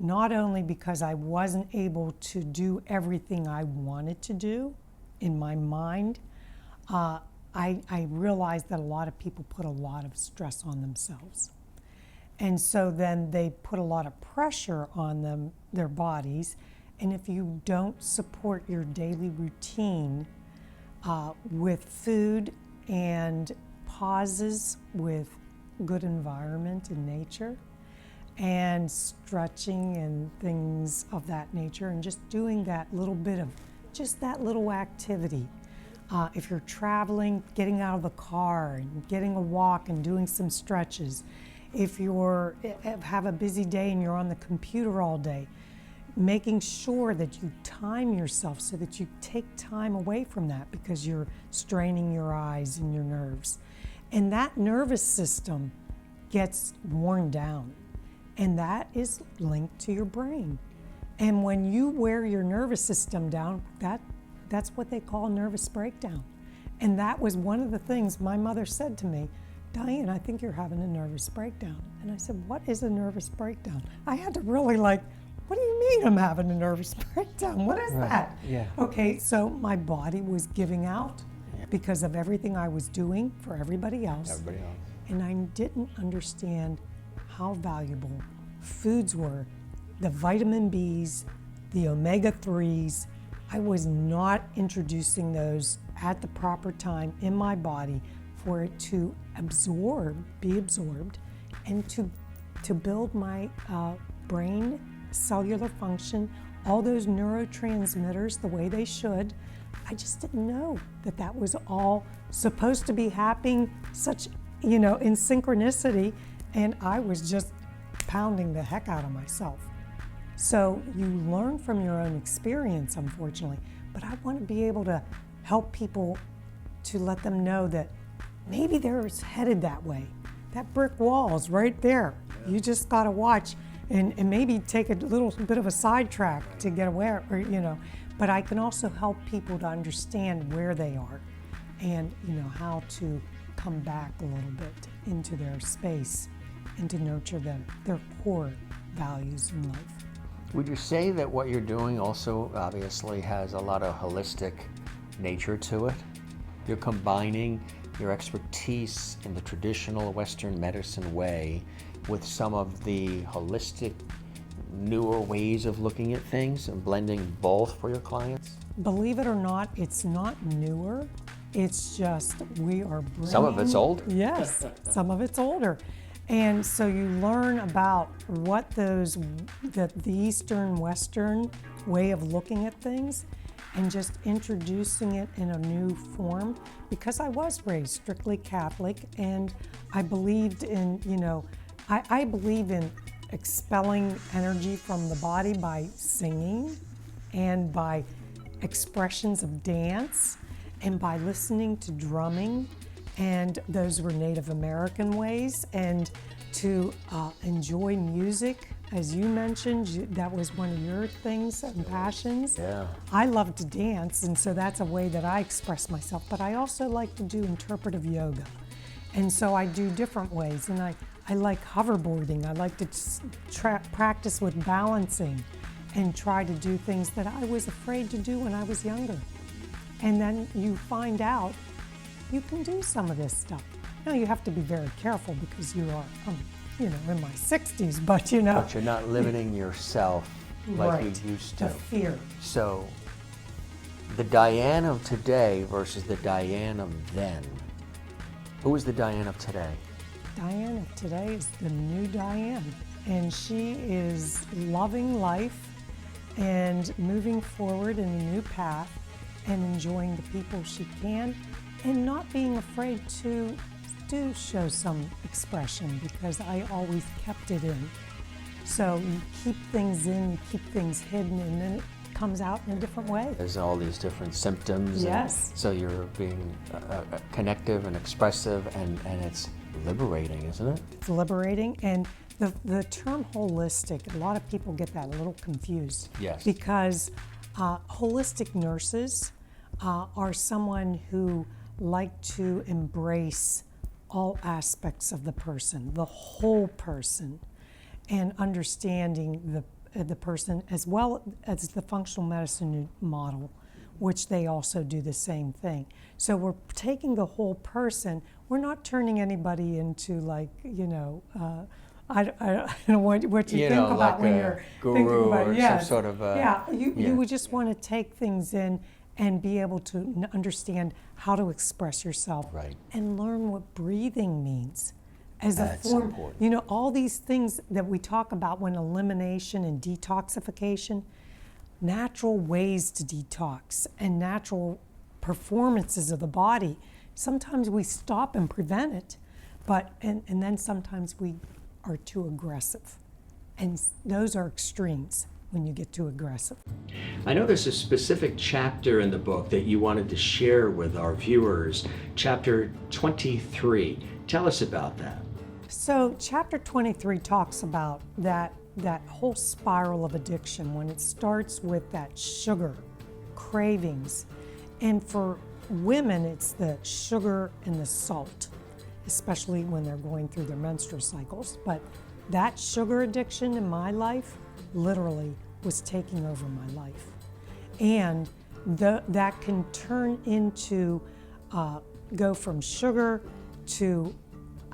not only because I wasn't able to do everything I wanted to do in my mind, I realized that a lot of people put a lot of stress on themselves. And so then they put a lot of pressure on their bodies, and if you don't support your daily routine with food and pauses with good environment and nature and stretching and things of that nature, and just doing that little bit of just that little activity. If you're traveling, getting out of the car and getting a walk and doing some stretches. If you have a busy day and you're on the computer all day, making sure that you time yourself so that you take time away from that, because you're straining your eyes and your nerves. And that nervous system gets worn down, and that is linked to your brain. And when you wear your nervous system down, that's what they call nervous breakdown. And that was one of the things my mother said to me, Diane, I think you're having a nervous breakdown. And I said, what is a nervous breakdown? I had to really what do you mean I'm having a nervous breakdown? What is that? Yeah. Okay, so my body was giving out because of everything I was doing for everybody else. And I didn't understand how valuable foods were. The vitamin Bs, the omega-3s, I was not introducing those at the proper time in my body for it to be absorbed, and to build my brain, cellular function, all those neurotransmitters the way they should. I just didn't know that was all supposed to be happening in synchronicity, and I was just pounding the heck out of myself. So you learn from your own experience, unfortunately, but I want to be able to help people to let them know that maybe they're headed that way. That brick wall is right there. You just got to watch and maybe take a little bit of a sidetrack to get aware, or, you know, but I can also help people to understand where they are and, you know, how to come back a little bit into their space and to nurture them, their core values in life. Would you say that what you're doing also obviously has a lot of holistic nature to it? You're combining your expertise in the traditional Western medicine way with some of the holistic, newer ways of looking at things and blending both for your clients? Believe it or not, it's not newer. It's just we are bringing... Some of it's old? Yes, some of it's older. And so you learn about what the Eastern, Western way of looking at things and just introducing it in a new form. Because I was raised strictly Catholic, and I believed in, you know, I believe in expelling energy from the body by singing and by expressions of dance and by listening to drumming, and those were Native American ways, and to enjoy music. As you mentioned, that was one of your things and passions. Yeah. I love to dance, and so that's a way that I express myself, but I also like to do interpretive yoga. And so I do different ways, and I like hoverboarding. I like to practice with balancing and try to do things that I was afraid to do when I was younger. And then you find out you can do some of this stuff. Now you have to be very careful because you are, you know, in my 60s, but you know. But you're not limiting yourself like Right. you used to. The fear. So, the Diane of today versus the Diane of then. Who is the Diane of today? Diane of today is the new Diane, and she is loving life and moving forward in a new path and enjoying the people she can and not being afraid to do show some expression, because I always kept it in. So you keep things in, you keep things hidden, and then it comes out in a different way. There's all these different symptoms. Yes. And so you're being connective and expressive, and it's liberating, isn't it? It's liberating, and the term holistic, a lot of people get that a little confused. Yes. Because holistic nurses are someone who like to embrace all aspects of the person, the whole person, and understanding the person, as well as the functional medicine model, which they also do the same thing. So we're taking the whole person. We're not turning anybody into, like, you know, I don't know what you think about like when a you're guru thinking about or it. some Yes. sort of You would just want to take things in and be able to understand how to express yourself, Right. and learn what breathing means as a That's form. important. You know, all these things that we talk about when elimination and detoxification, natural ways to detox and natural performances of the body. Sometimes we stop and prevent it, but and then sometimes we are too aggressive. And those are extremes when you get too aggressive. I know there's a specific chapter in the book that you wanted to share with our viewers, chapter 23. Tell us about that. So chapter 23 talks about that whole spiral of addiction, when it starts with that sugar, cravings. And for women, it's the sugar and the salt, especially when they're going through their menstrual cycles. But that sugar addiction in my life literally was taking over my life. And that can turn into, go from sugar to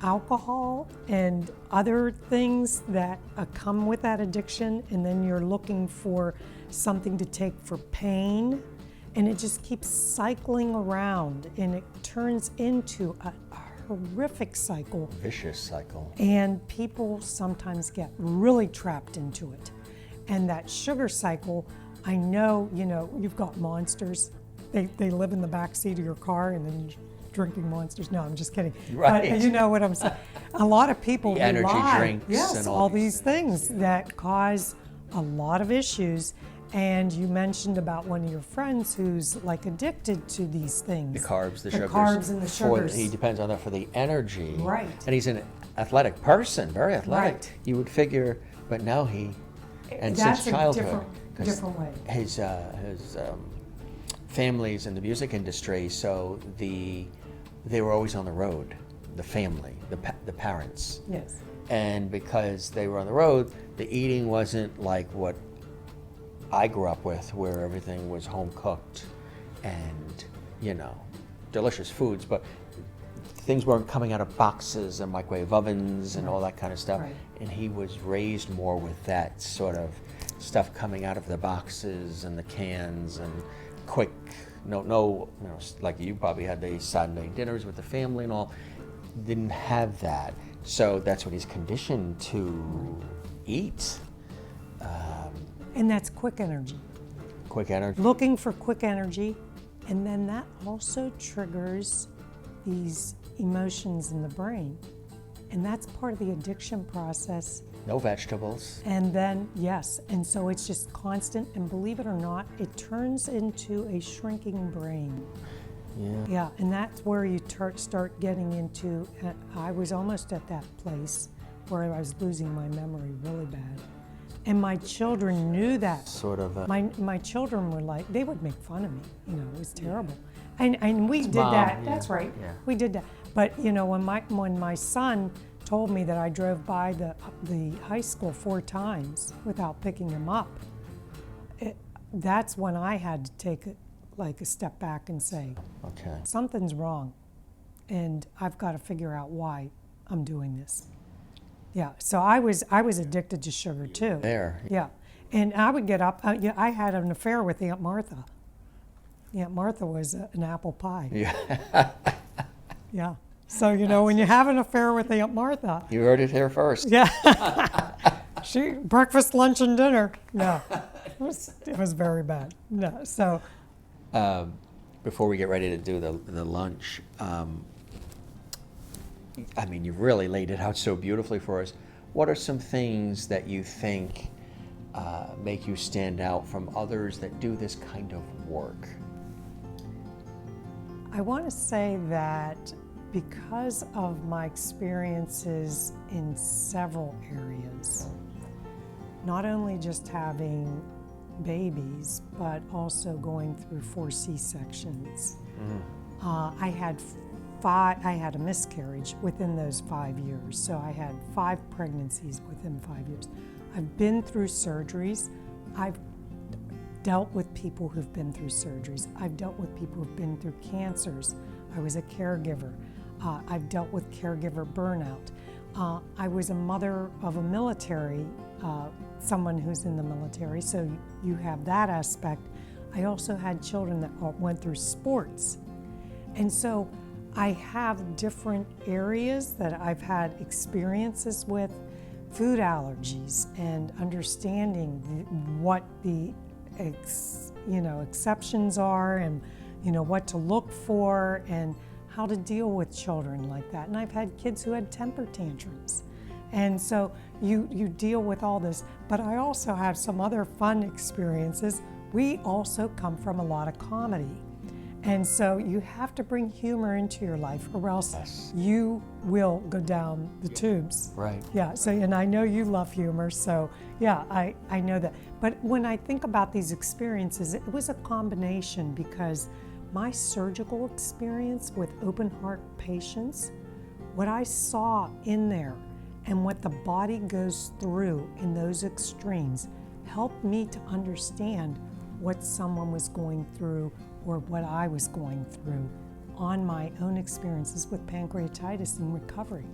alcohol and other things that come with that addiction, and then you're looking for something to take for pain, and it just keeps cycling around, and it turns into a horrific cycle. Vicious cycle. And people sometimes get really trapped into it. And that sugar cycle, I know, you know, you've got Monsters. They live in the back seat of your car, and then you're drinking Monsters. No, I'm just kidding. Right. But you know what I'm saying. A lot of people The energy rely, drinks yes, and all all these things that cause a lot of issues. And you mentioned about one of your friends who's like addicted to these things. The carbs, the sugars. carbs and the sugars. He depends on that for the energy. Right. And he's an athletic person, very athletic. Right. You would figure But now and That's since childhood, a different way. his family's in the music industry, so they were always on the road, the family, the parents. Yes. And because they were on the road, the eating wasn't like what I grew up with, where everything was home cooked and, delicious foods, but things weren't coming out of boxes and microwave ovens and all that kind of stuff. Right. And he was raised more with that sort of stuff coming out of the boxes and the cans and quick, like you probably had the Saturday dinners with the family and all. Didn't have that. So that's what he's conditioned to eat. And that's quick energy. Quick energy. Looking for quick energy, and then that also triggers these emotions in the brain. And that's part of the addiction process. No vegetables. And then, yes, and so it's just constant, and believe it or not, it turns into a shrinking brain. Yeah. Yeah, and that's where you start getting into, I was almost at that place where I was losing my memory really bad. And my children knew that. Sort of. My children were like, they would make fun of me, it was terrible. And we did Mom, that, yeah. that's right, Yeah. we did that. But when my son told me that I drove by the high school 4 times without picking him up, that's when I had to take a step back and say, Okay. something's wrong, and I've got to figure out why I'm doing this. Yeah, so I was addicted to sugar too. There. Yeah, and I would get up. I had an affair with Aunt Martha. Aunt Martha was an apple pie. Yeah. Yeah. So when you have an affair with Aunt Martha. You heard it here first. Yeah. Breakfast, lunch, and dinner. No, it was very bad. No, so. Before we get ready to do the lunch, you've really laid it out so beautifully for us. What are some things that you think make you stand out from others that do this kind of work? I want to say that because of my experiences in several areas, not only just having babies, but also going through 4 C-sections. I had a miscarriage within those 5 years, so I had 5 pregnancies within 5 years. I've been through surgeries. I've dealt with people who've been through surgeries. I've dealt with people who've been through cancers. I was a caregiver. I've dealt with caregiver burnout. I was a mother of a military, someone who's in the military, so you have that aspect. I also had children that went through sports. And so I have different areas that I've had experiences with, food allergies, and understanding what the exceptions are, and what to look for, and how to deal with children like that. And I've had kids who had temper tantrums. And so you deal with all this. But I also have some other fun experiences. We also come from a lot of comedy. And so you have to bring humor into your life, or else Yes. you will go down the tubes. Right. Yeah, so, and I know you love humor, so yeah, I know that. But when I think about these experiences, it was a combination, because my surgical experience with open heart patients, what I saw in there and what the body goes through in those extremes helped me to understand what someone was going through, or what I was going through on my own experiences with pancreatitis and recovery.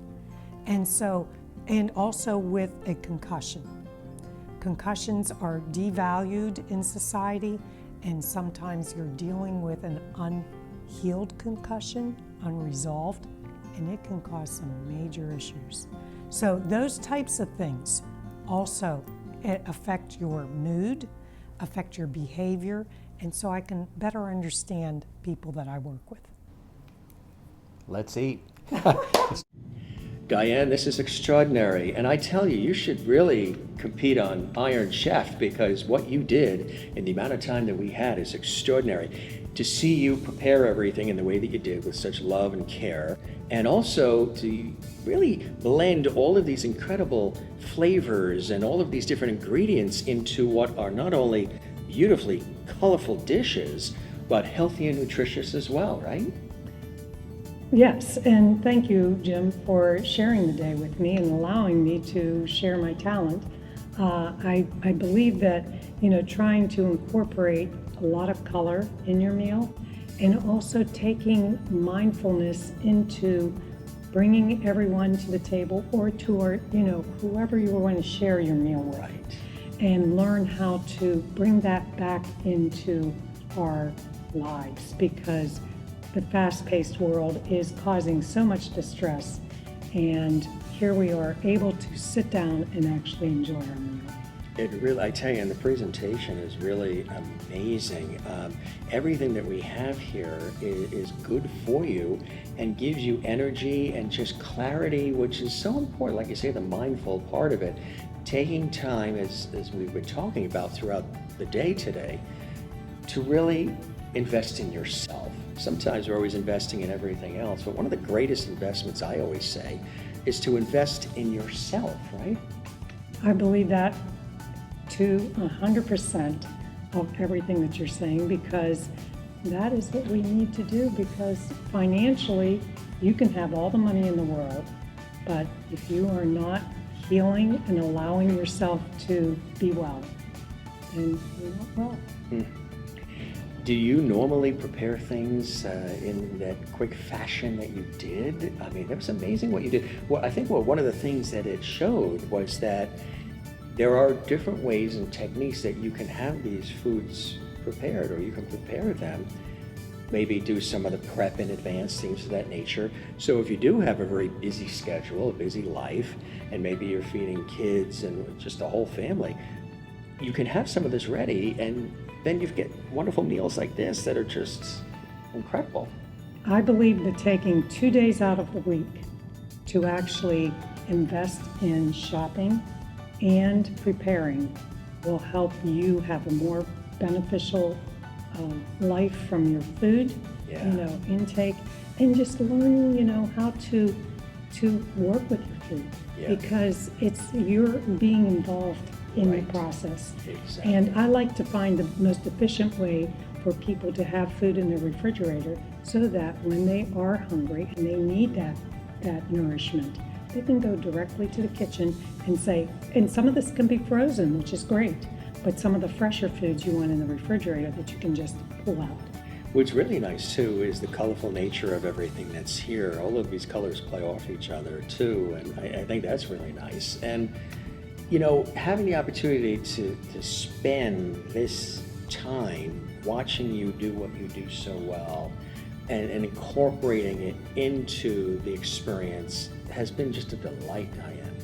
And so, and also with a concussion. Concussions are devalued in society, and sometimes you're dealing with an unhealed concussion, unresolved, and it can cause some major issues. So those types of things also affect your mood, affect your behavior, and so I can better understand people that I work with. Let's eat. Diane, this is extraordinary. And I tell you, you should really compete on Iron Chef, because what you did in the amount of time that we had is extraordinary. To see you prepare everything in the way that you did with such love and care, and also to really blend all of these incredible flavors and all of these different ingredients into what are not only beautifully colorful dishes, but healthy and nutritious as well, right? Yes, and thank you, Jim, for sharing the day with me and allowing me to share my talent. I believe that, trying to incorporate a lot of color in your meal, and also taking mindfulness into bringing everyone to the table, or to whoever you want to share your meal with. Right. And learn how to bring that back into our lives, because the fast-paced world is causing so much distress, and here we are able to sit down and actually enjoy our meal. It really, I tell you, and the presentation is really amazing. Everything that we have here is good for you and gives you energy and just clarity, which is so important. Like you say, the mindful part of it, taking time, as we've been talking about throughout the day today, to really invest in yourself. Sometimes we're always investing in everything else, but one of the greatest investments, I always say, is to invest in yourself, right? I believe that to 100% of everything that you're saying, because that is what we need to do. Because financially, you can have all the money in the world, but if you are not healing and allowing yourself to be well, then you're not well. Do you normally prepare things in that quick fashion that you did? I mean, it was amazing what you did. Well, I think one of the things that it showed was that there are different ways and techniques that you can have these foods prepared, or you can prepare them. Maybe do some of the prep in advance, things of that nature. So if you do have a very busy schedule, a busy life, and maybe you're feeding kids and just the whole family, you can have some of this ready, and then you get wonderful meals like this that are just incredible. I believe that taking 2 days out of the week to actually invest in shopping and preparing will help you have a more beneficial life from your food, intake, and just learning, how to work with your food, because you're being involved in the process. Exactly. And I like to find the most efficient way for people to have food in their refrigerator, so that when they are hungry and they need that nourishment, they can go directly to the kitchen and say, and some of this can be frozen, which is great, but some of the fresher foods you want in the refrigerator that you can just pull out. What's really nice too is the colorful nature of everything that's here. All of these colors play off each other too, and I think that's really nice. And having the opportunity to spend this time watching you do what you do so well, and incorporating it into the experience has been just a delight, Diane.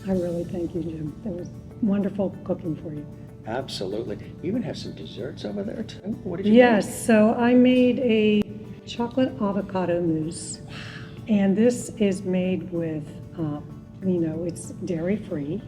I really thank you, Jim. It was wonderful cooking for you. Absolutely. You even have some desserts over there too? What did you Yes, make? so I made a chocolate avocado mousse, and this is made with, it's dairy-free.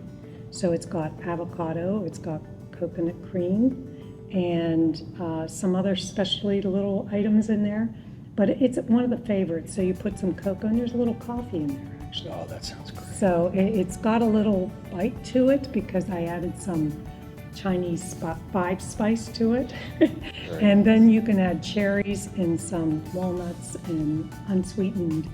So it's got avocado, it's got coconut cream, and some other specialty little items in there. But it's one of the favorites. So you put some cocoa, and there's a little coffee in there, actually. Oh, that sounds great. So it's got a little bite to it, because I added some Chinese five spice to it. And then you can add cherries and some walnuts and unsweetened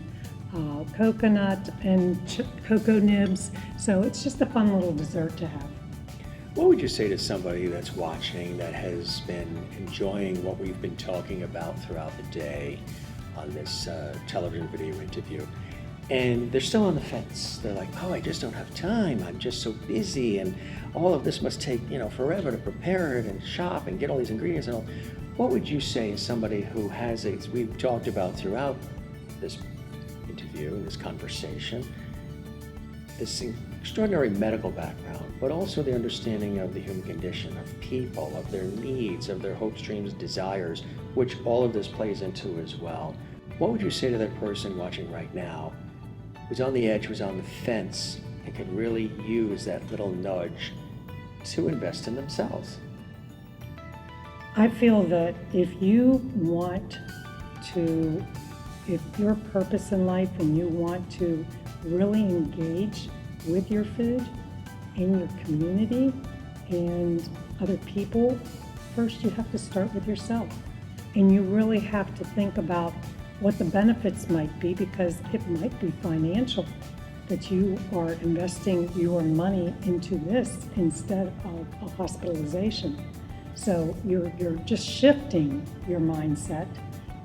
coconut and cocoa nibs. So it's just a fun little dessert to have. What would you say to somebody that's watching that has been enjoying what we've been talking about throughout the day on this television video interview, and they're still on the fence? They're like, oh, I just don't have time. I'm just so busy, and all of this must take, forever to prepare it and shop and get all these ingredients and all. What would you say to somebody who has, as we've talked about throughout this interview, this conversation, this extraordinary medical background, but also the understanding of the human condition, of people, of their needs, of their hopes, dreams, desires, which all of this plays into as well? What would you say to that person watching right now who's on the edge, who's on the fence, and could really use that little nudge to invest in themselves? I feel that if your purpose in life and you want to really engage with your food in your community and other people, first you have to start with yourself. And you really have to think about what the benefits might be, because it might be financial, that you are investing your money into this instead of a hospitalization. So you're just shifting your mindset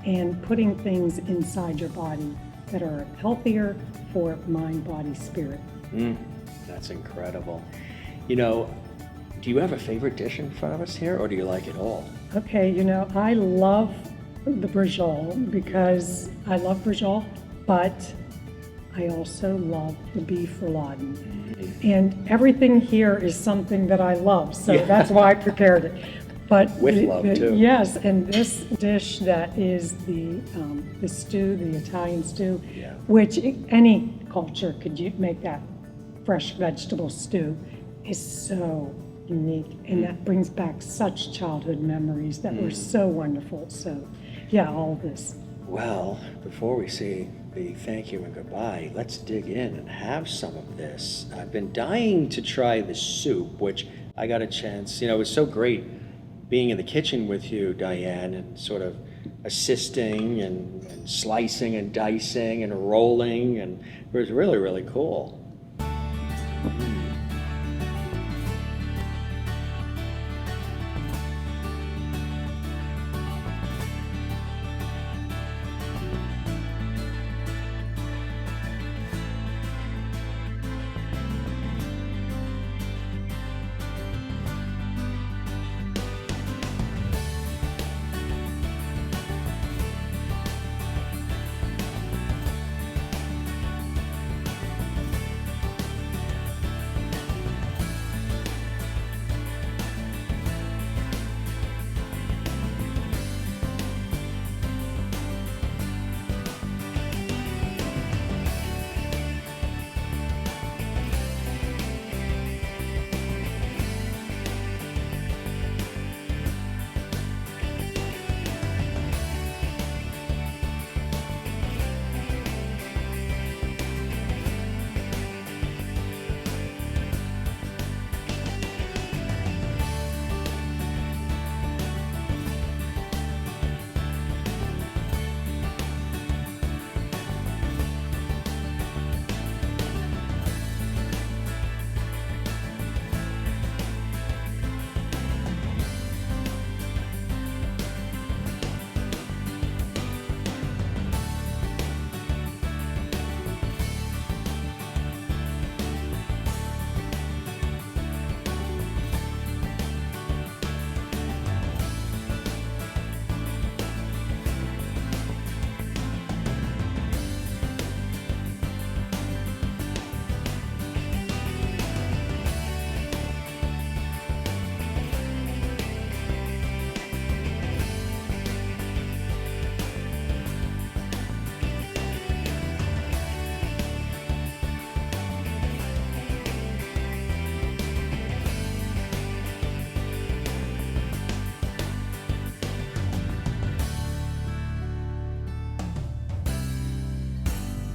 and putting things inside your body that are healthier for mind, body, spirit. That's incredible. You know, do you have a favorite dish in front of us here, or do you like it all? Okay, I love the brajol because I love brajol, but I also love the beef rouladen. And everything here is something that I love, so that's why I prepared it. But With love, too. Yes, and this dish that is the stew, the Italian stew, which any culture could make that fresh vegetable stew, is so unique, and that brings back such childhood memories that were so wonderful. So, yeah, all this. Well, before we say the thank you and goodbye, let's dig in and have some of this. I've been dying to try the soup, which I got a chance, it was so great being in the kitchen with you, Diane, and sort of assisting and slicing and dicing and rolling, and it was really, really cool.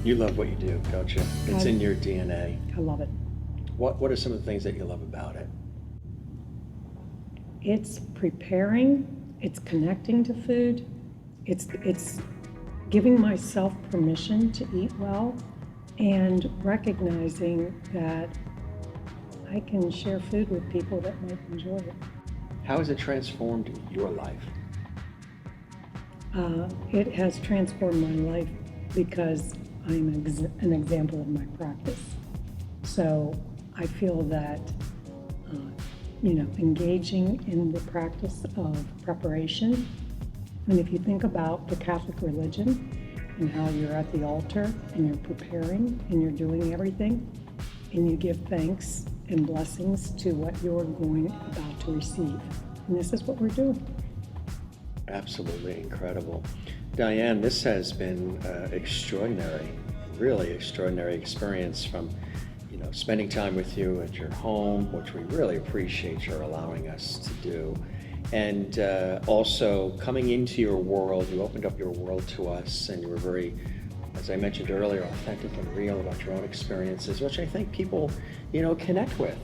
You love what you do, don't you? It's in your DNA. I love it. What are some of the things that you love about it? It's preparing, it's connecting to food, it's giving myself permission to eat well, and recognizing that I can share food with people that might enjoy it. How has it transformed your life? It has transformed my life because I'm an example of my practice. So I feel that, engaging in the practice of preparation, and if you think about the Catholic religion and how you're at the altar and you're preparing and you're doing everything, and you give thanks and blessings to what you're about to receive. And this is what we're doing. Absolutely incredible. Diane, this has been extraordinary. really extraordinary experience from, spending time with you at your home, which we really appreciate your allowing us to do. And also coming into your world, you opened up your world to us, and you were very, as I mentioned earlier, authentic and real about your own experiences, which I think people, connect with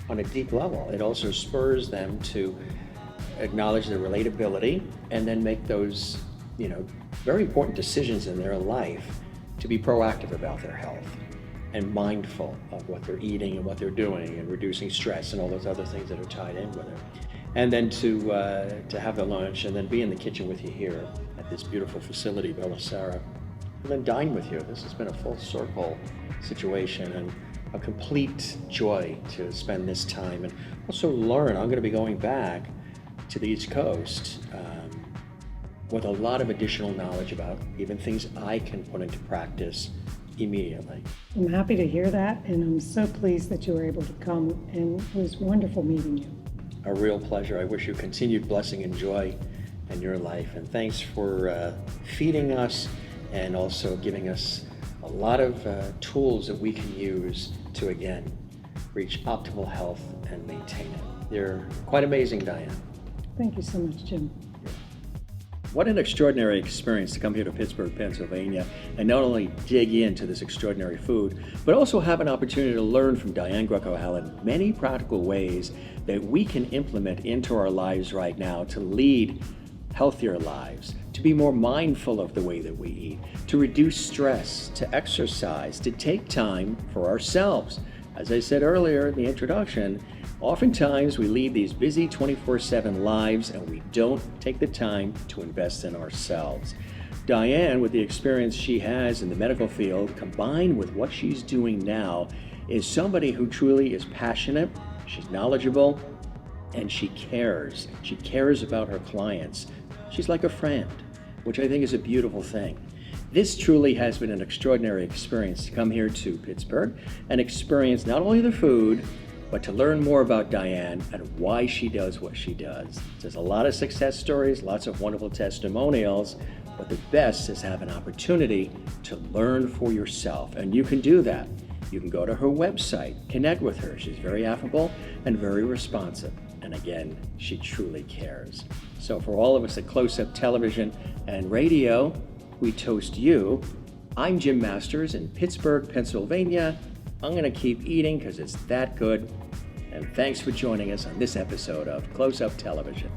on a deep level. It also spurs them to acknowledge their relatability and then make those, very important decisions in their life to be proactive about their health and mindful of what they're eating and what they're doing and reducing stress and all those other things that are tied in with it. And then to have the lunch and then be in the kitchen with you here at this beautiful facility, Bella Sarah, and then dine with you. This has been a full circle situation and a complete joy to spend this time and also learn. I'm going to be going back to the East Coast with a lot of additional knowledge about even things I can put into practice immediately. I'm happy to hear that, and I'm so pleased that you were able to come, and it was wonderful meeting you. A real pleasure. I wish you continued blessing and joy in your life, and thanks for feeding us and also giving us a lot of tools that we can use to, again, reach optimal health and maintain it. You're quite amazing, Diane. Thank you so much, Jim. What an extraordinary experience to come here to Pittsburgh, Pennsylvania, and not only dig into this extraordinary food, but also have an opportunity to learn from Diane Allen many practical ways that we can implement into our lives right now to lead healthier lives, to be more mindful of the way that we eat, to reduce stress, to exercise, to take time for ourselves. As I said earlier in the introduction, oftentimes we lead these busy 24/7 lives and we don't take the time to invest in ourselves. Diane, with the experience she has in the medical field, combined with what she's doing now, is somebody who truly is passionate, she's knowledgeable, and she cares. She cares about her clients. She's like a friend, which I think is a beautiful thing. This truly has been an extraordinary experience to come here to Pittsburgh and experience not only the food, but to learn more about Diane and why she does what she does. There's a lot of success stories, lots of wonderful testimonials, but the best is have an opportunity to learn for yourself, and you can do that. You can go to her website, connect with her. She's very affable and very responsive. And again, she truly cares. So for all of us at Close Up Television and Radio, we toast you. I'm Jim Masters in Pittsburgh, Pennsylvania. I'm going to keep eating because it's that good. And thanks for joining us on this episode of Close Up Television.